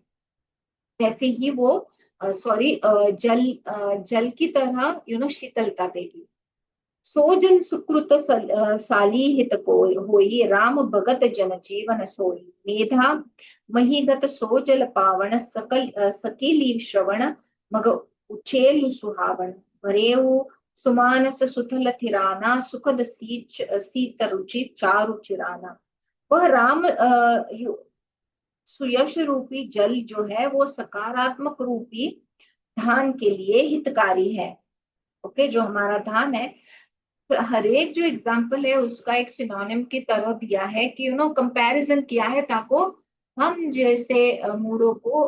वैसे ही वो सॉरी जल की तरह शीतलता देगी। सो जल सुकृत साली हित को होई, राम भगत जन जीवन सोई। मेधा महीगत सो जल पावन, सकीली श्रवण मग उछेल सुहावन। भरेऊ सुमानस सुथल थिराना, सुखद सीत रुचि चारु चिराना। वह राम सुयश रूपी जल जो है वो सकारात्मक रूपी धान के लिए हितकारी है। ओके, जो हमारा धान है, हर एक जो एग्जाम्पल है उसका एक सिनोनिम की तरह दिया है कि कंपैरिजन किया है, ताको हम जैसे मूडों को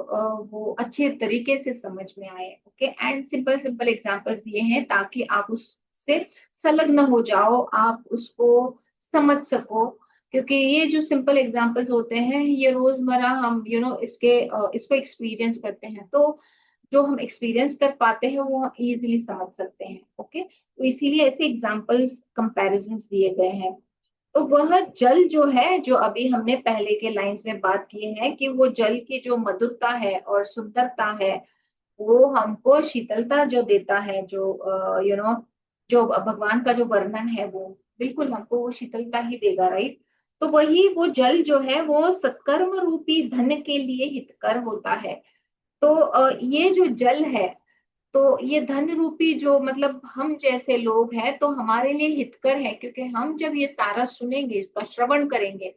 वो अच्छे तरीके से समझ में आए। Okay, and simple simple examples दिए हैं ताकि आप उससे संलग्न हो जाओ, आप उसको समझ सको। क्योंकि ये जो सिंपल एग्जाम्पल्स होते हैं ये रोजमर्रा हम इसको एक्सपीरियंस करते हैं, तो जो हम एक्सपीरियंस कर पाते हैं वो हम इजीली समझ सकते हैं। ओके, तो इसीलिए ऐसे एग्जाम्पल्स कंपैरिजंस दिए गए हैं। तो वह जल जो है, जो अभी हमने पहले के लाइंस में बात की है कि वो जल की जो मधुरता है और सुंदरता है, वो हमको शीतलता जो देता है, जो जो भगवान का जो वर्णन है वो बिल्कुल हमको वो शीतलता ही देगा, राइट। तो वही वो जल जो है वो सत्कर्म रूपी धन के लिए हितकर होता है। तो ये जो जल है, तो ये धन रूपी जो मतलब हम जैसे लोग हैं तो हमारे लिए हितकर है, क्योंकि हम जब ये सारा सुनेंगे, इसका श्रवण करेंगे,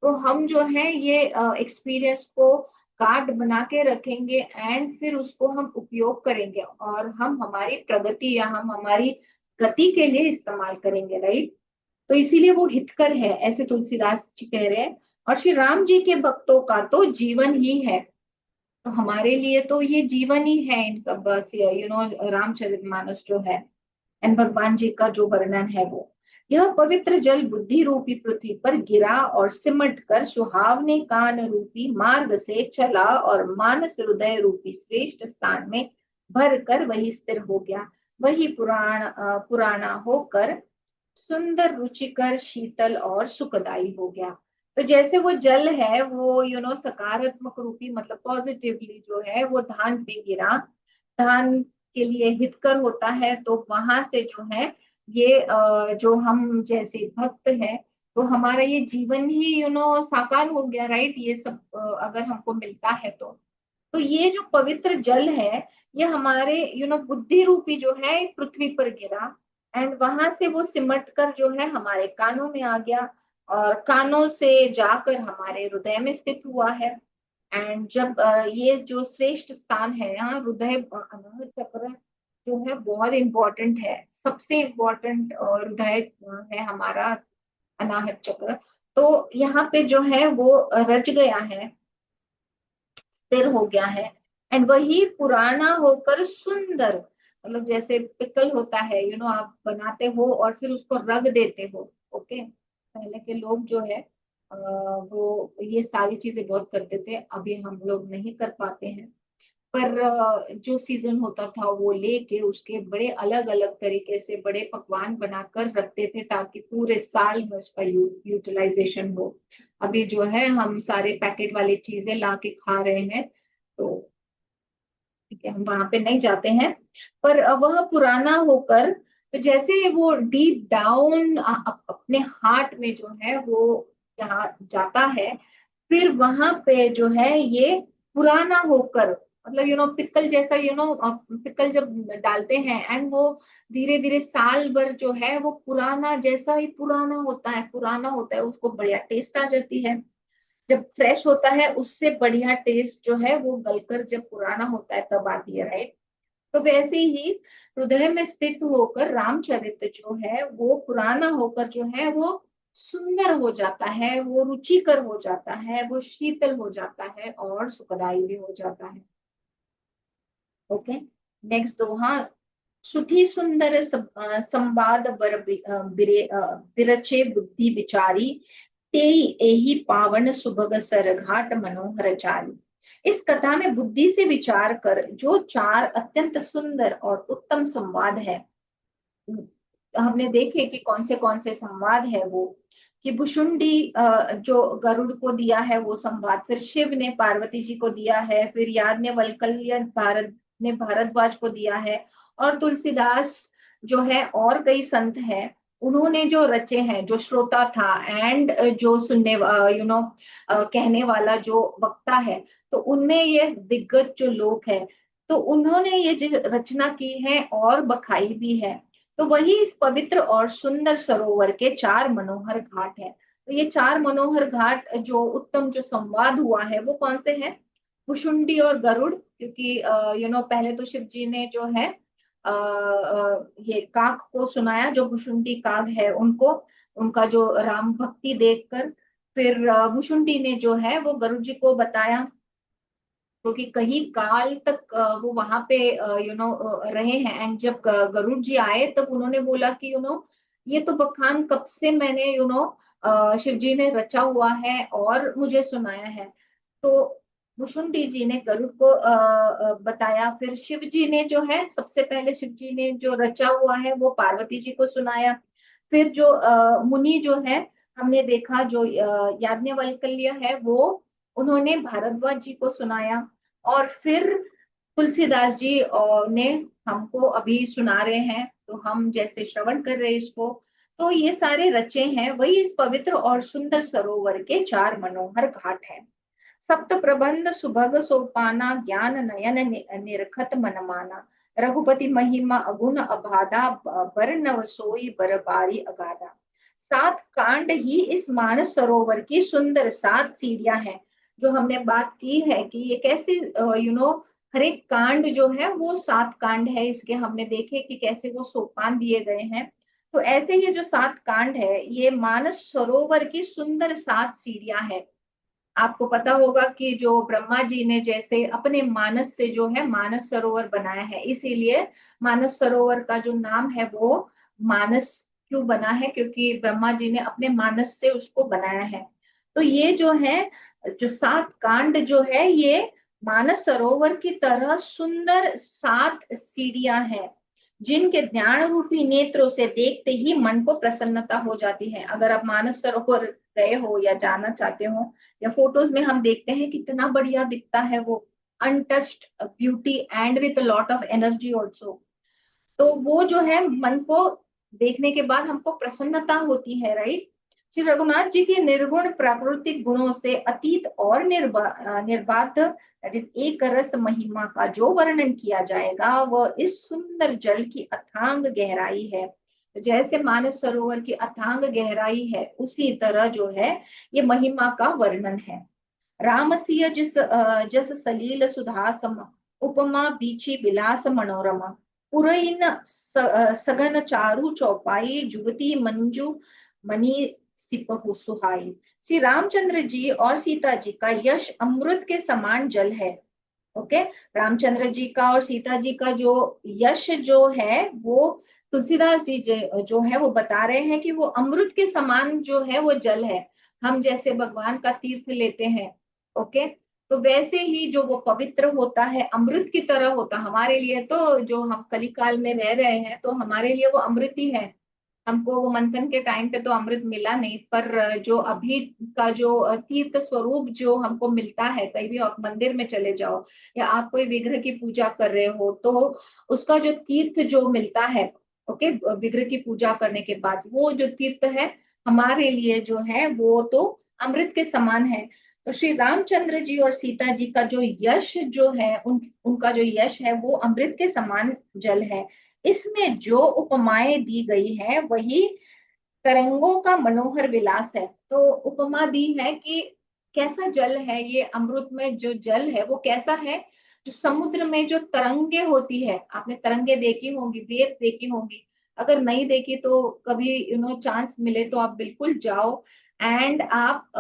तो हम जो है ये एक्सपीरियंस को कार्ड बना के रखेंगे एंड फिर उसको हम उपयोग करेंगे और हम हमारी प्रगति या हम हमारी गति के लिए इस्तेमाल करेंगे, राइट। तो इसीलिए वो हितकर है, ऐसे तुलसीदास जी कह रहे हैं। और श्री राम जी के भक्तों का तो जीवन ही है, तो हमारे लिए तो ये जीवन ही है इनका, बस रामचरितमानस जो है एंड भगवान जी का जो वर्णन है वो। यह पवित्र जल बुद्धि रूपी पृथ्वी पर गिरा और सिमट कर सुहावने कान रूपी मार्ग से चला और मानस हृदय रूपी श्रेष्ठ स्थान में भर कर वही स्थिर हो गया। वही पुराना होकर सुंदर, रुचिकर, शीतल और सुखदाई हो गया। तो जैसे वो जल है वो सकारात्मक रूपी मतलब पॉजिटिवली जो है वो धान पे गिरा, धान के लिए हितकर होता है, तो वहां से जो है ये जो हम जैसे भक्त है, तो हमारा ये जीवन ही साकार हो गया, राइट। ये सब अगर हमको मिलता है तो ये जो पवित्र जल है ये हमारे बुद्धि रूपी जो है पृथ्वी पर गिरा, एंड वहां से वो सिमट कर जो है हमारे कानों में आ गया और कानों से जाकर हमारे हृदय में स्थित हुआ है। एंड जब ये जो श्रेष्ठ स्थान है यहाँ हृदय अनाहत चक्र जो है बहुत इंपॉर्टेंट है, सबसे इम्पोर्टेंट हृदय है हमारा अनाहत चक्र। तो यहाँ पे जो है वो रच गया है, स्थिर हो गया है। एंड वही पुराना होकर सुंदर, मतलब जैसे पिकल होता है आप बनाते हो और फिर उसको रग देते हो। ओके, पहले के लोग जो है वो ये सारी चीजें बहुत करते थे, अभी हम लोग नहीं कर पाते हैं। पर जो सीजन होता था वो लेके उसके बड़े अलग अलग तरीके से बड़े पकवान बनाकर रखते थे ताकि पूरे साल में उसका यूटिलाइजेशन हो। अभी जो है हम सारे पैकेट वाली चीजें ला के खा रहे हैं, तो ठीक है हम वहां पे नहीं जाते हैं। पर वह पुराना होकर, तो जैसे वो डीप डाउन अपने हार्ट में जो है वो जहाँ जाता है, फिर वहां पे जो है ये पुराना होकर, मतलब पिकल जैसा पिकल जब डालते हैं एंड वो धीरे धीरे साल भर जो है वो पुराना जैसा ही पुराना होता है, पुराना होता है, उसको बढ़िया टेस्ट आ जाती है। जब फ्रेश होता है उससे बढ़िया टेस्ट जो है वो गलकर जब पुराना होता है तब आती है, राइट। तो वैसे ही हृदय में स्थित होकर रामचरित जो है वो पुराना होकर जो है वो सुंदर हो जाता है, वो रुचिकर हो जाता है, वो शीतल हो जाता है और सुखदाई भी हो जाता है। ओके, नेक्स्ट दोहा सुठी सुंदर संवाद बिरचे बुद्धि विचारी, तेई एही पावन सुभग सरघाट मनोहर चारी। इस कथा में बुद्धि से विचार कर जो चार अत्यंत सुंदर और उत्तम संवाद है, हमने देखे कि कौन से संवाद है वो, कि भुशुंडी जो गरुड़ को दिया है वो संवाद, फिर शिव ने पार्वती जी को दिया है, फिर याज्ञवल्क्य भारत ने भारद्वाज को दिया है, और तुलसीदास जो है और कई संत हैं उन्होंने जो रचे हैं, जो श्रोता था एंड जो सुनने कहने वाला जो वक्ता है, तो उनमें ये दिग्गज जो लोग हैं, तो उन्होंने ये जो रचना की है और बखाई भी है। तो वही इस पवित्र और सुंदर सरोवर के चार मनोहर घाट हैं। तो ये चार मनोहर घाट जो उत्तम जो संवाद हुआ है वो कौन से हैं? भुशुंडी और गरुड़, क्योंकि पहले तो शिव जी ने जो है ये काग को सुनाया, जो भुशुंडी काग है उनको, उनका जो राम भक्ति देखकर, फिर भुशुंडी ने जो है वो गरुड़ जी को बताया, क्योंकि कहीं काल तक वो वहां पे रहे हैं। एंड जब गरुड़ जी आए तब उन्होंने बोला कि ये तो बखान कब से मैंने शिव जी ने रचा हुआ है और मुझे सुनाया है। तो भुशुंडी जी ने गरुड़ को बताया, फिर शिव जी ने जो है सबसे पहले शिव जी ने जो रचा हुआ है वो पार्वती जी को सुनाया। फिर जो मुनि जो है, हमने देखा जो याज्ञवल्क्य है वो, उन्होंने भारद्वाज जी को सुनाया। और फिर तुलसीदास जी ने हमको अभी सुना रहे हैं, तो हम जैसे श्रवण कर रहे हैं इसको। तो ये सारे रचे हैं वही इस पवित्र और सुंदर सरोवर के चार मनोहर घाट हैं। सप्त प्रबंध सुभग सोपाना, ज्ञान नयन निरखत मनमाना, रघुपति महिमा अगुण अबाधा, बरनव सोई बरबारी अगाधा। सात कांड ही इस मानस सरोवर की सुंदर सात सीढ़ियां हैं। जो हमने बात की है कि ये कैसे हर एक कांड जो है वो सात कांड है इसके, हमने देखे कि कैसे वो सोपान दिए गए हैं। तो ऐसे ये जो सात कांड है ये मानस सरोवर की सुंदर सात सीढ़ियां है। आपको पता होगा कि जो ब्रह्मा जी ने जैसे अपने मानस से जो है मानस सरोवर बनाया है, इसीलिए मानस सरोवर का जो नाम है वो मानस क्यों बना है, क्योंकि ब्रह्मा जी ने अपने मानस से उसको बनाया है। तो ये जो है जो सात कांड जो है ये मानस सरोवर की तरह सुंदर सात सीढ़ियां हैं, जिनके ध्यान रूपी नेत्रों से देखते ही मन को प्रसन्नता हो जाती है। अगर आप मानस सरोवर गए हो या जाना चाहते हो, या फोटोज में हम देखते हैं कितना बढ़िया दिखता है वो, untouched beauty and with lot of energy also. तो वो जो है मन को देखने के बाद हमको प्रसन्नता होती है, राइट। श्री रघुनाथ जी के निर्गुण प्राकृतिक गुणों से अतीत और निर्बाध, that is एक रस महिमा का जो वर्णन किया जाएगा वह इस सुंदर जल की अथांग गहराई है। तो जैसे मानस सरोवर की अथांग गहराई है उसी तरह जो है ये महिमा का वर्णन है। रामसिय जस सलील सुधा सम, उपमा बीची विलास मनोरमा, पुरइन सगन चारु चौपाई, जुगती मंजू मणि सिपहु सुहाई। श्री रामचंद्र जी और सीता जी का यश अमृत के समान जल है। ओके, रामचंद्र जी का और सीता जी का जो यश जो है वो तुलसीदास जी जो है वो बता रहे हैं कि वो अमृत के समान जो है वो जल है। हम जैसे भगवान का तीर्थ लेते हैं, ओके, तो वैसे ही जो वो पवित्र होता है अमृत की तरह होता हमारे लिए। तो जो हम कलिकाल में रह रहे हैं तो हमारे लिए वो अमृत ही है। हमको वो मंथन के टाइम पे तो अमृत मिला नहीं, पर जो अभी का जो तीर्थ स्वरूप जो हमको मिलता है, कहीं भी आप मंदिर में चले जाओ या आप कोई विग्रह की पूजा कर रहे हो तो उसका जो तीर्थ जो मिलता है, ओके, विग्रह की पूजा करने के बाद वो जो तीर्थ है हमारे लिए जो है वो तो अमृत के समान है। तो श्री रामचंद्र जी और सीता जी का जो यश जो है उनका जो यश है वो अमृत के समान जल है। इसमें जो उपमाएं दी गई है वही तरंगों का मनोहर विलास है। तो उपमा दी है कि कैसा जल है ये, अमृत में जो जल है वो कैसा है, जो समुद्र में जो तरंगे होती है, आपने तरंगे देखी होंगी, वेव्स देखी होंगी। अगर नहीं देखी तो कभी चांस मिले तो आप बिल्कुल जाओ एंड आप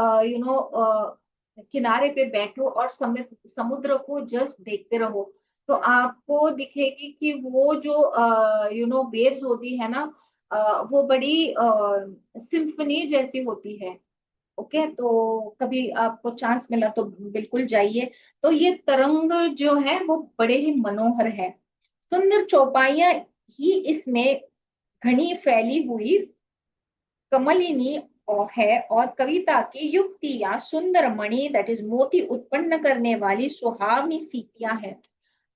किनारे पे बैठो और समुद्र को जस्ट देखते रहो। तो आपको दिखेगी कि वो जो वेव्स होती है ना, वो बड़ी सिम्फनी जैसी होती है। ओके, तो कभी आपको चांस मिला तो बिल्कुल जाइए। तो ये तरंग जो है वो बड़े ही मनोहर है। सुंदर चौपाइयां ही इसमें घनी फैली हुई कमलिनी है, और कविता की युक्ति या सुंदर मणि दैट इज मोती उत्पन्न करने वाली सुहावनी सीपियां है।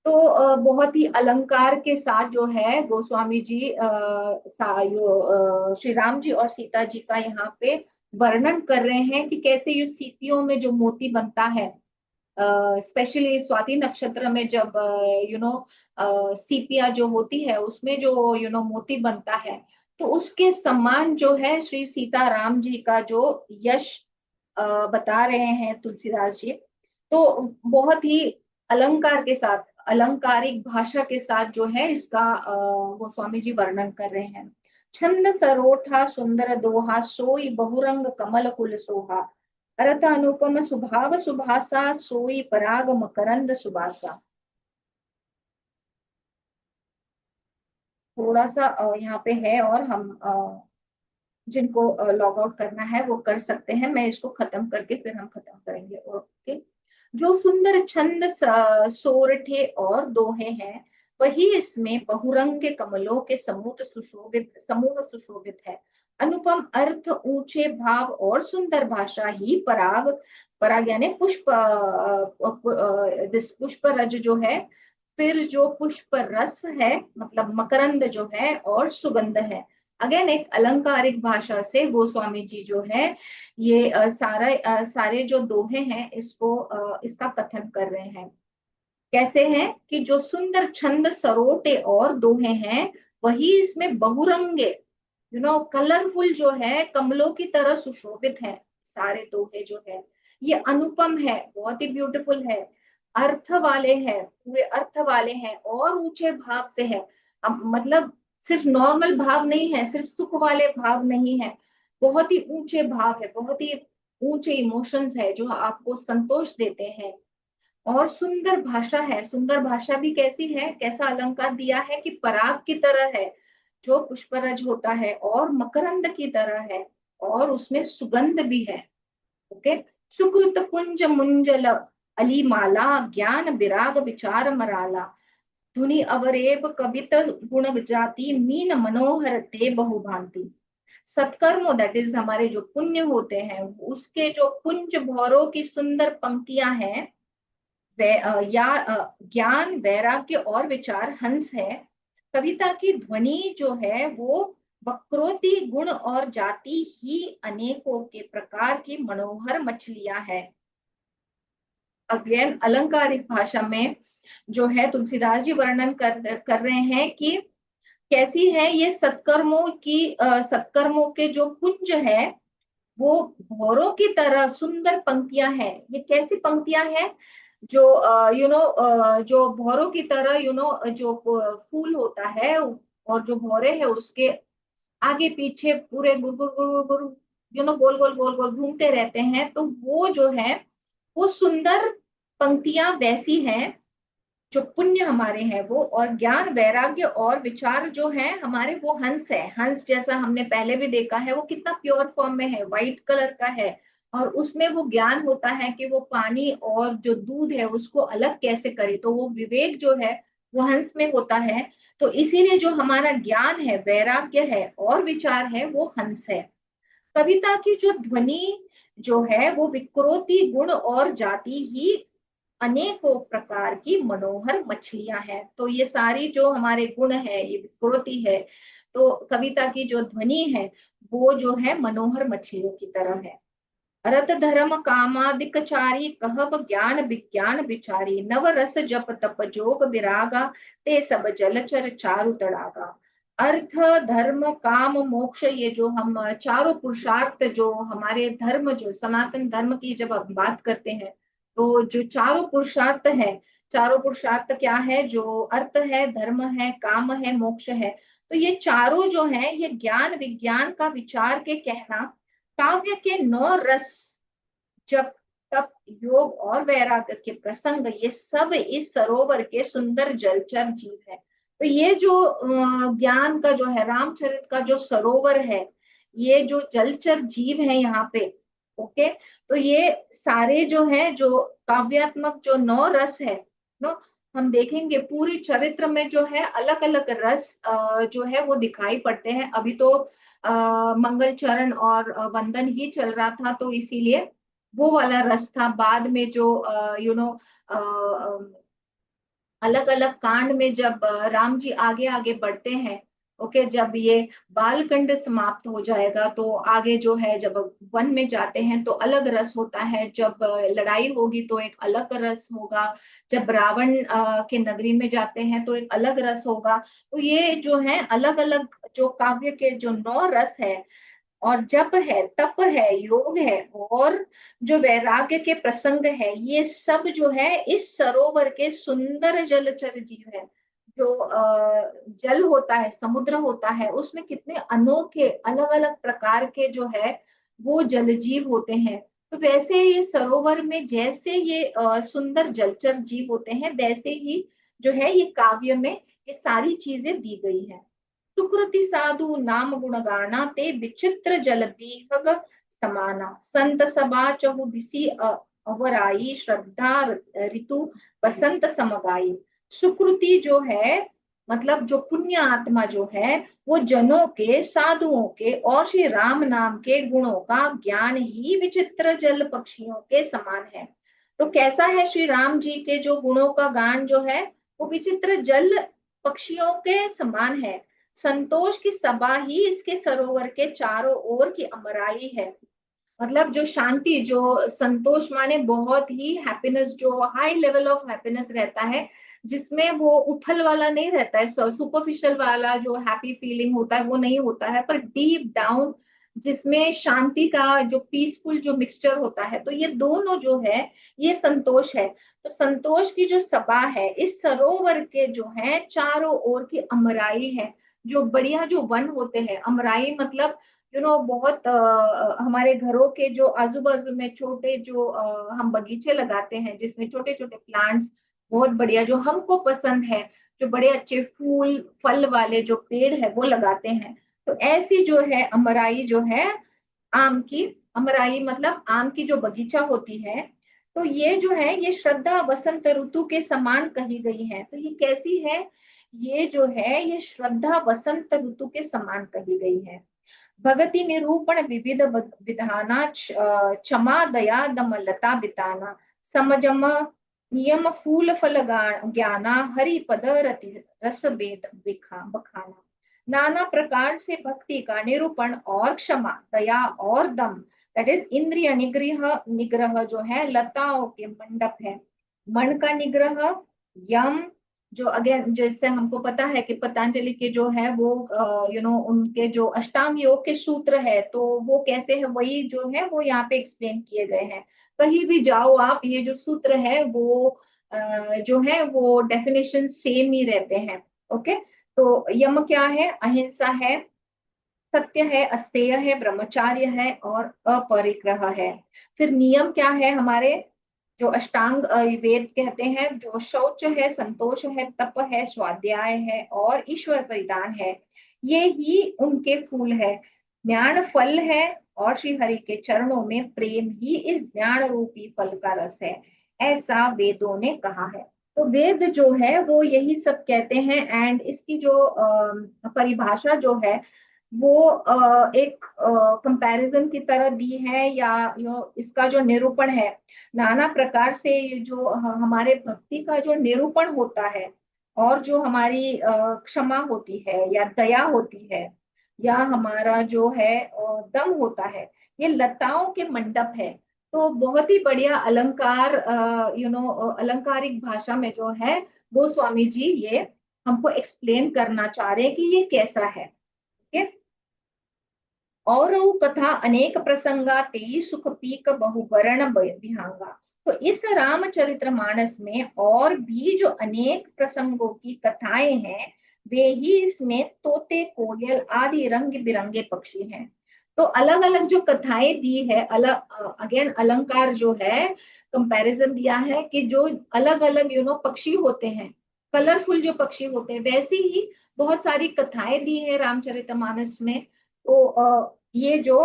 तो बहुत ही अलंकार के साथ जो है गोस्वामी जी श्री राम जी और सीता जी का यहाँ पे वर्णन कर रहे हैं कि कैसे ये सीपियों में जो मोती बनता है, स्पेशली स्वाति नक्षत्र में जब सीपिया जो होती है उसमें जो मोती बनता है, तो उसके समान जो है श्री सीता राम जी का जो यश बता रहे हैं तुलसीदास जी। तो बहुत ही अलंकार के साथ, अलंकारिक भाषा के साथ जो है इसका गोस्वामी जी वर्णन कर रहे हैं। छंद सरोठा सुंदर दोहा, सोई बहुरंग कमल कुल सोहा, अरथ अनुपम सुभाव सुभासा, सोई पराग मकरंद सुबासा। थोड़ा सा यहाँ पे है, और हम जिनको लॉग आउट करना है वो कर सकते हैं। मैं इसको खत्म करके फिर हम खत्म करेंगे। ओके। जो सुंदर छंद सोरठे और दोहे हैं, वही इसमें बहुरंग कमलों के समूह सुशोभित है। अनुपम अर्थ, ऊंचे भाव और सुंदर भाषा ही पराग, पराग यानी पुष्प, पुष्प रज जो है, फिर जो पुष्प रस है मतलब मकरंद जो है, और सुगंध है। अगेन एक अलंकारिक भाषा से गोस्वामी जी जो है ये सारे जो दोहे हैं इसको इसका कथन कर रहे हैं। कैसे हैं कि जो सुंदर छंद सरोटे और दोहे हैं, वही इसमें बहुरंगे कलरफुल जो है कमलों की तरह सुशोभित है। सारे दोहे जो है ये अनुपम है, बहुत ही ब्यूटीफुल है, अर्थ वाले हैं, पूरे अर्थ वाले हैं, और ऊंचे भाव से है। अब मतलब सिर्फ नॉर्मल भाव नहीं है, सिर्फ सुख वाले भाव नहीं है, बहुत ही ऊंचे भाव है, बहुत ही ऊंचे इमोशंस है जो आपको संतोष देते हैं। और सुंदर भाषा है, सुंदर भाषा भी कैसी है, कैसा अलंकार दिया है कि पराग की तरह है जो पुष्परज होता है, और मकरंद की तरह है, और उसमें सुगंध भी है। ओके। सुकृत पुंज मुंजल अलीमाला, ज्ञान विराग विचार मराला, धुनि अवरेब कवित गुण जाति, मीन मनोहर ते बहुभांति। सत्कर्मों दैट इज हमारे जो पुण्य होते हैं, उसके जो पुंज भौरों की सुंदर पंक्तियां हैं, ज्ञान वैराग्य और विचार हंस है। कविता की ध्वनि जो है वो वक्रोति गुण और जाति ही अनेकों के प्रकार की मनोहर मछलियां है। अगेन अलंकारिक भाषा में जो है तुलसीदास जी वर्णन कर रहे हैं कि कैसी है ये सत्कर्मों की, सत्कर्मों के जो पुंज है वो भौरों की तरह सुंदर पंक्तियां हैं। ये कैसी पंक्तियां हैं, जो जो भौरों की तरह जो फूल होता है और जो भौरे है उसके आगे पीछे पूरे गुर गुर गुर गुर गोल गोल गोल गोल घूमते रहते हैं, तो वो जो है वो सुंदर पंक्तियां वैसी हैं जो पुण्य हमारे हैं वो। और ज्ञान वैराग्य और विचार जो है हमारे, वो हंस है। हंस जैसा हमने पहले भी देखा है, वो कितना प्योर फॉर्म में है, व्हाइट कलर का है, और उसमें वो ज्ञान होता है कि वो पानी और जो दूध है उसको अलग कैसे करे, तो वो विवेक जो है वो हंस में होता है। तो इसीलिए जो हमारा ज्ञान है, वैराग्य है और विचार है, वो हंस है। कविता की जो ध्वनि जो है वो विकृति गुण और जाति ही अनेकों प्रकार की मनोहर मछलियां हैं। तो ये सारी जो हमारे गुण है, ये विकृति है, तो कविता की जो ध्वनि है वो जो है मनोहर मछलियों की तरह है। रत धर्म कामादिक चारी, कहब ज्ञान विज्ञान विचारी, नव रस जप तप जोग विरागा, ते सब जलचर चारु तड़ागा। अर्थ धर्म काम मोक्ष, ये जो हम चारों पुरुषार्थ जो हमारे धर्म, जो सनातन धर्म की जब हम बात करते हैं, तो जो चारों पुरुषार्थ है, चारों पुरुषार्थ क्या है, जो अर्थ है, धर्म है, काम है, मोक्ष है, तो ये चारों जो है ये ज्ञान विज्ञान का विचार के कहना, काव्य के 9 रस जप तप, योग और वैराग्य के प्रसंग, ये सब इस सरोवर के सुंदर जलचर जीव है। तो ये जो ज्ञान का जो है, रामचरित का जो सरोवर है, ये जो जलचर जीव है यहाँ पे, ओके, तो ये सारे जो है, जो काव्यात्मक जो 9 रस है, नो, हम देखेंगे पूरी चरित्र में जो है अलग अलग रस जो है वो दिखाई पड़ते हैं। अभी तो मंगल चरण और वंदन ही चल रहा था, तो इसीलिए वो वाला रस था। बाद में जो यू नो अलग अलग कांड में जब राम जी आगे आगे बढ़ते हैं, ओके, जब ये बालकंड समाप्त हो जाएगा तो आगे जो है, जब वन में जाते हैं तो अलग रस होता है, जब लड़ाई होगी तो एक अलग रस होगा, जब रावण के नगरी में जाते हैं तो एक अलग रस होगा। तो ये जो है अलग अलग जो काव्य के जो 9 रस है, और जप है, तप है, योग है, और जो वैराग्य के प्रसंग है, ये सब जो है इस सरोवर के सुंदर जलचर जीव है। जो जल होता है, समुद्र होता है, उसमें कितने अनोखे अलग अलग प्रकार के जो है वो जलजीव होते हैं। तो वैसे ये सरोवर में जैसे ये सुंदर जलचर जीव होते हैं, वैसे ही जो है ये काव्य में ये सारी चीजें दी गई है। सुकृति साधु नाम गुण गाना ते विचित्र जल बीहग समाना, संत सभा चहु दिसी अवराई, श्रद्धा ऋतु बसंत समगाई। सुकृति जो है, मतलब जो पुण्य आत्मा जो है, वो जनों के, साधुओं के और श्री राम नाम के गुणों का ज्ञान ही विचित्र जल पक्षियों के समान है। तो कैसा है श्री राम जी के जो गुणों का गान जो है, वो विचित्र जल पक्षियों के समान है। संतोष की सभा ही इसके सरोवर के चारों ओर की अमराई है। मतलब जो शांति, जो संतोष माने बहुत ही हैप्पीनेस, जो हाई लेवल ऑफ हैप्पीनेस रहता है, जिसमें वो उथल वाला नहीं रहता है, सुपरफिशियल वाला जो हैप्पी फीलिंग होता है वो नहीं होता है, पर डीप डाउन जिसमें शांति का जो पीसफुल जो मिक्सचर होता है, तो ये दोनों जो है ये संतोष है। तो संतोष की जो सभा है इस सरोवर के जो है चारों ओर की अमराई है। जो बढ़िया जो वन होते हैं, अमराई मतलब बहुत हमारे घरों के जो आजू बाजू में छोटे जो हम बगीचे लगाते हैं, जिसमें छोटे छोटे प्लांट्स बहुत बढ़िया जो हमको पसंद है, जो बड़े अच्छे फूल फल वाले जो पेड़ है वो लगाते हैं। तो ऐसी जो है अमराई जो है, आम की, अमराई मतलब आम की जो बगीचा होती है, तो ये जो है ये श्रद्धा वसंत ऋतु के समान कही गई है। तो ये कैसी है, ये जो है ये श्रद्धा वसंत ऋतु के समान कही गई है। भगति निरूपण विविध विधाना, क्षमा दया दम लता बिताना, समजम नियम फूल फल ज्ञाना, हरि पद रति रस वेद बखाना। नाना प्रकार से भक्ति का निरूपण और क्षमा, दया और दम, दैट इज इंद्रिय निग्रह, निग्रह जो है लताओं के मंडप है। मन का निग्रह, यम, जो अगेन जैसे हमको पता है कि पतंजलि के जो है वो उनके जो अष्टांग योग के सूत्र है, तो वो कैसे है वही जो है वो यहाँ पे एक्सप्लेन किए गए हैं। कहीं भी जाओ आप, ये जो सूत्र है वो जो है वो डेफिनेशन सेम ही रहते हैं। ओके, तो यम क्या है, अहिंसा है, सत्य है, अस्तेय है, ब्रह्मचार्य है और अपरिग्रह है। फिर नियम क्या है हमारे, जो अष्टांग वेद कहते हैं, जो शौच है, संतोष है, तप है, स्वाध्याय है और ईश्वर परिधान है, ये ही उनके फूल है। ज्ञान फल है और श्री हरि के चरणों में प्रेम ही इस ज्ञान रूपी फल का रस है, ऐसा वेदों ने कहा है। तो वेद जो है वो यही सब कहते हैं। एंड इसकी जो परिभाषा जो है वो एक कंपैरिजन की तरह दी है, या इसका जो निरूपण है, नाना प्रकार से ये जो हमारे भक्ति का जो निरूपण होता है, और जो हमारी क्षमा होती है या दया होती है, या हमारा जो है दम होता है, ये लताओं के मंडप है। तो बहुत ही बढ़िया अलंकार, अलंकारिक भाषा में जो है वो स्वामी जी ये हमको एक्सप्लेन करना चाह रहे हैं कि ये कैसा है। ठीक है। और कथा अनेक प्रसंगा तेई सुख पीक बहुवर्ण विहंगा। तो इस रामचरित्र मानस में और भी जो अनेक प्रसंगों की कथाएं हैं, वे ही इसमें तोते कोयल आदि रंग बिरंगे पक्षी हैं। तो अलग अलग जो कथाएं दी है, अलग अगेन अलंकार जो है, कंपैरिजन दिया है कि जो अलग अलग पक्षी होते हैं, कलरफुल जो पक्षी होते हैं, वैसे ही बहुत सारी कथाएं दी है रामचरितमानस में। तो ये जो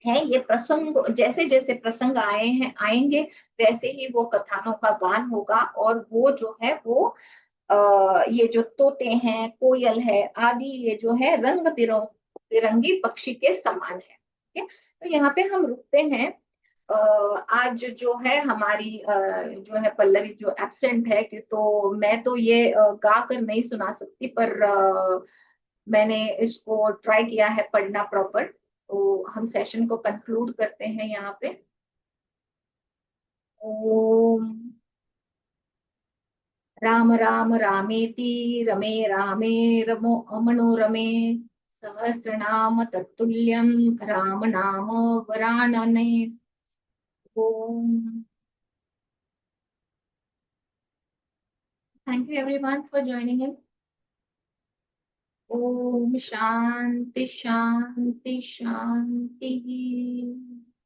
है, ये प्रसंग जैसे जैसे प्रसंग आए हैं आएंगे, वैसे ही वो कथानों का गान होगा। और वो जो है वो ये जो तोते हैं, कोयल है आदि, ये जो है रंग बिरंगी पक्षी के समान है। ठीक है, तो यहाँ पे हम रुकते हैं। आज जो है हमारी जो है पल्लवी जो एब्सेंट है, कि तो मैं तो ये गा कर नहीं सुना सकती, पर मैंने इसको ट्राई किया है पढ़ना प्रॉपर। तो हम सेशन को कंक्लूड करते हैं यहाँ पे। ओम राम राम रामेति रमे रामे रमो मनोरमे, सहस्रनाम तत्तुल्यं राम नाम वरानने। ओम, thank you everyone for joining in. ओम शांति शांति शांति।